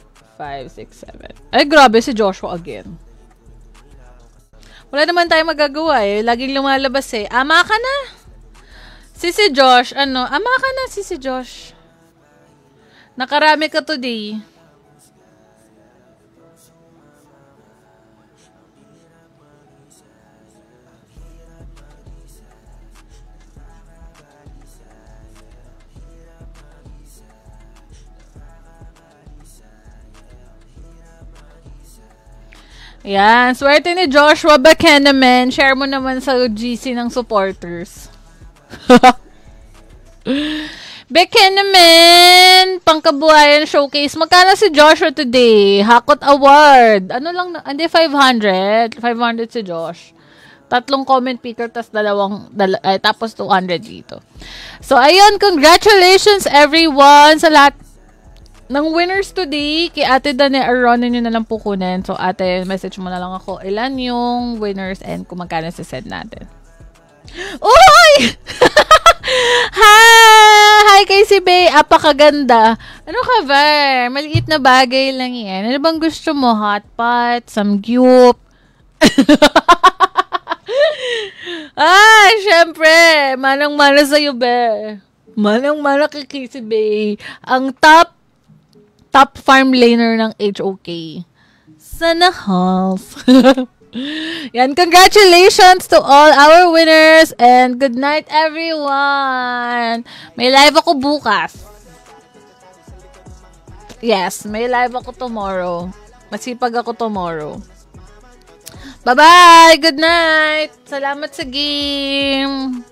6, 7. Ay, grabe si Joshua again. Wala naman tayo magagawa eh. Laging lumalabas eh. Ama ka na! Si Josh, ano? Ama ka na si Josh. Nakarami ka today. Yan. Swerte ni Joshua Buchanan. Share mo naman sa GC ng supporters. Buchanan! Pangkabuhayan showcase. Magkano si Joshua today? Hakot Award. Ano lang? Hindi, 500. 500 si Josh. 3 comment picker, tapos 200 dito. So, ayun. Congratulations everyone sa lahat ng winners today. Kay Ate Dane Aronin nyo na lang po kunin. So, ate, message mo na lang ako ilan yung winners and kung magkano send natin. Uy! Hi kay si Bay. Apakaganda. Ano ka ba? Maliit na bagay lang yan. Ano bang gusto mo? Hot pot? Samgyup? Syempre. Manang-mana sa'yo, be. Manang-mana kay si Bay. Ang top farm laner ng HOK. Sana half. Yan, congratulations to all our winners and good night everyone. May live ako bukas. Yes, may live ako tomorrow. Masipag ako tomorrow. Bye-bye! Good night! Salamat sa game!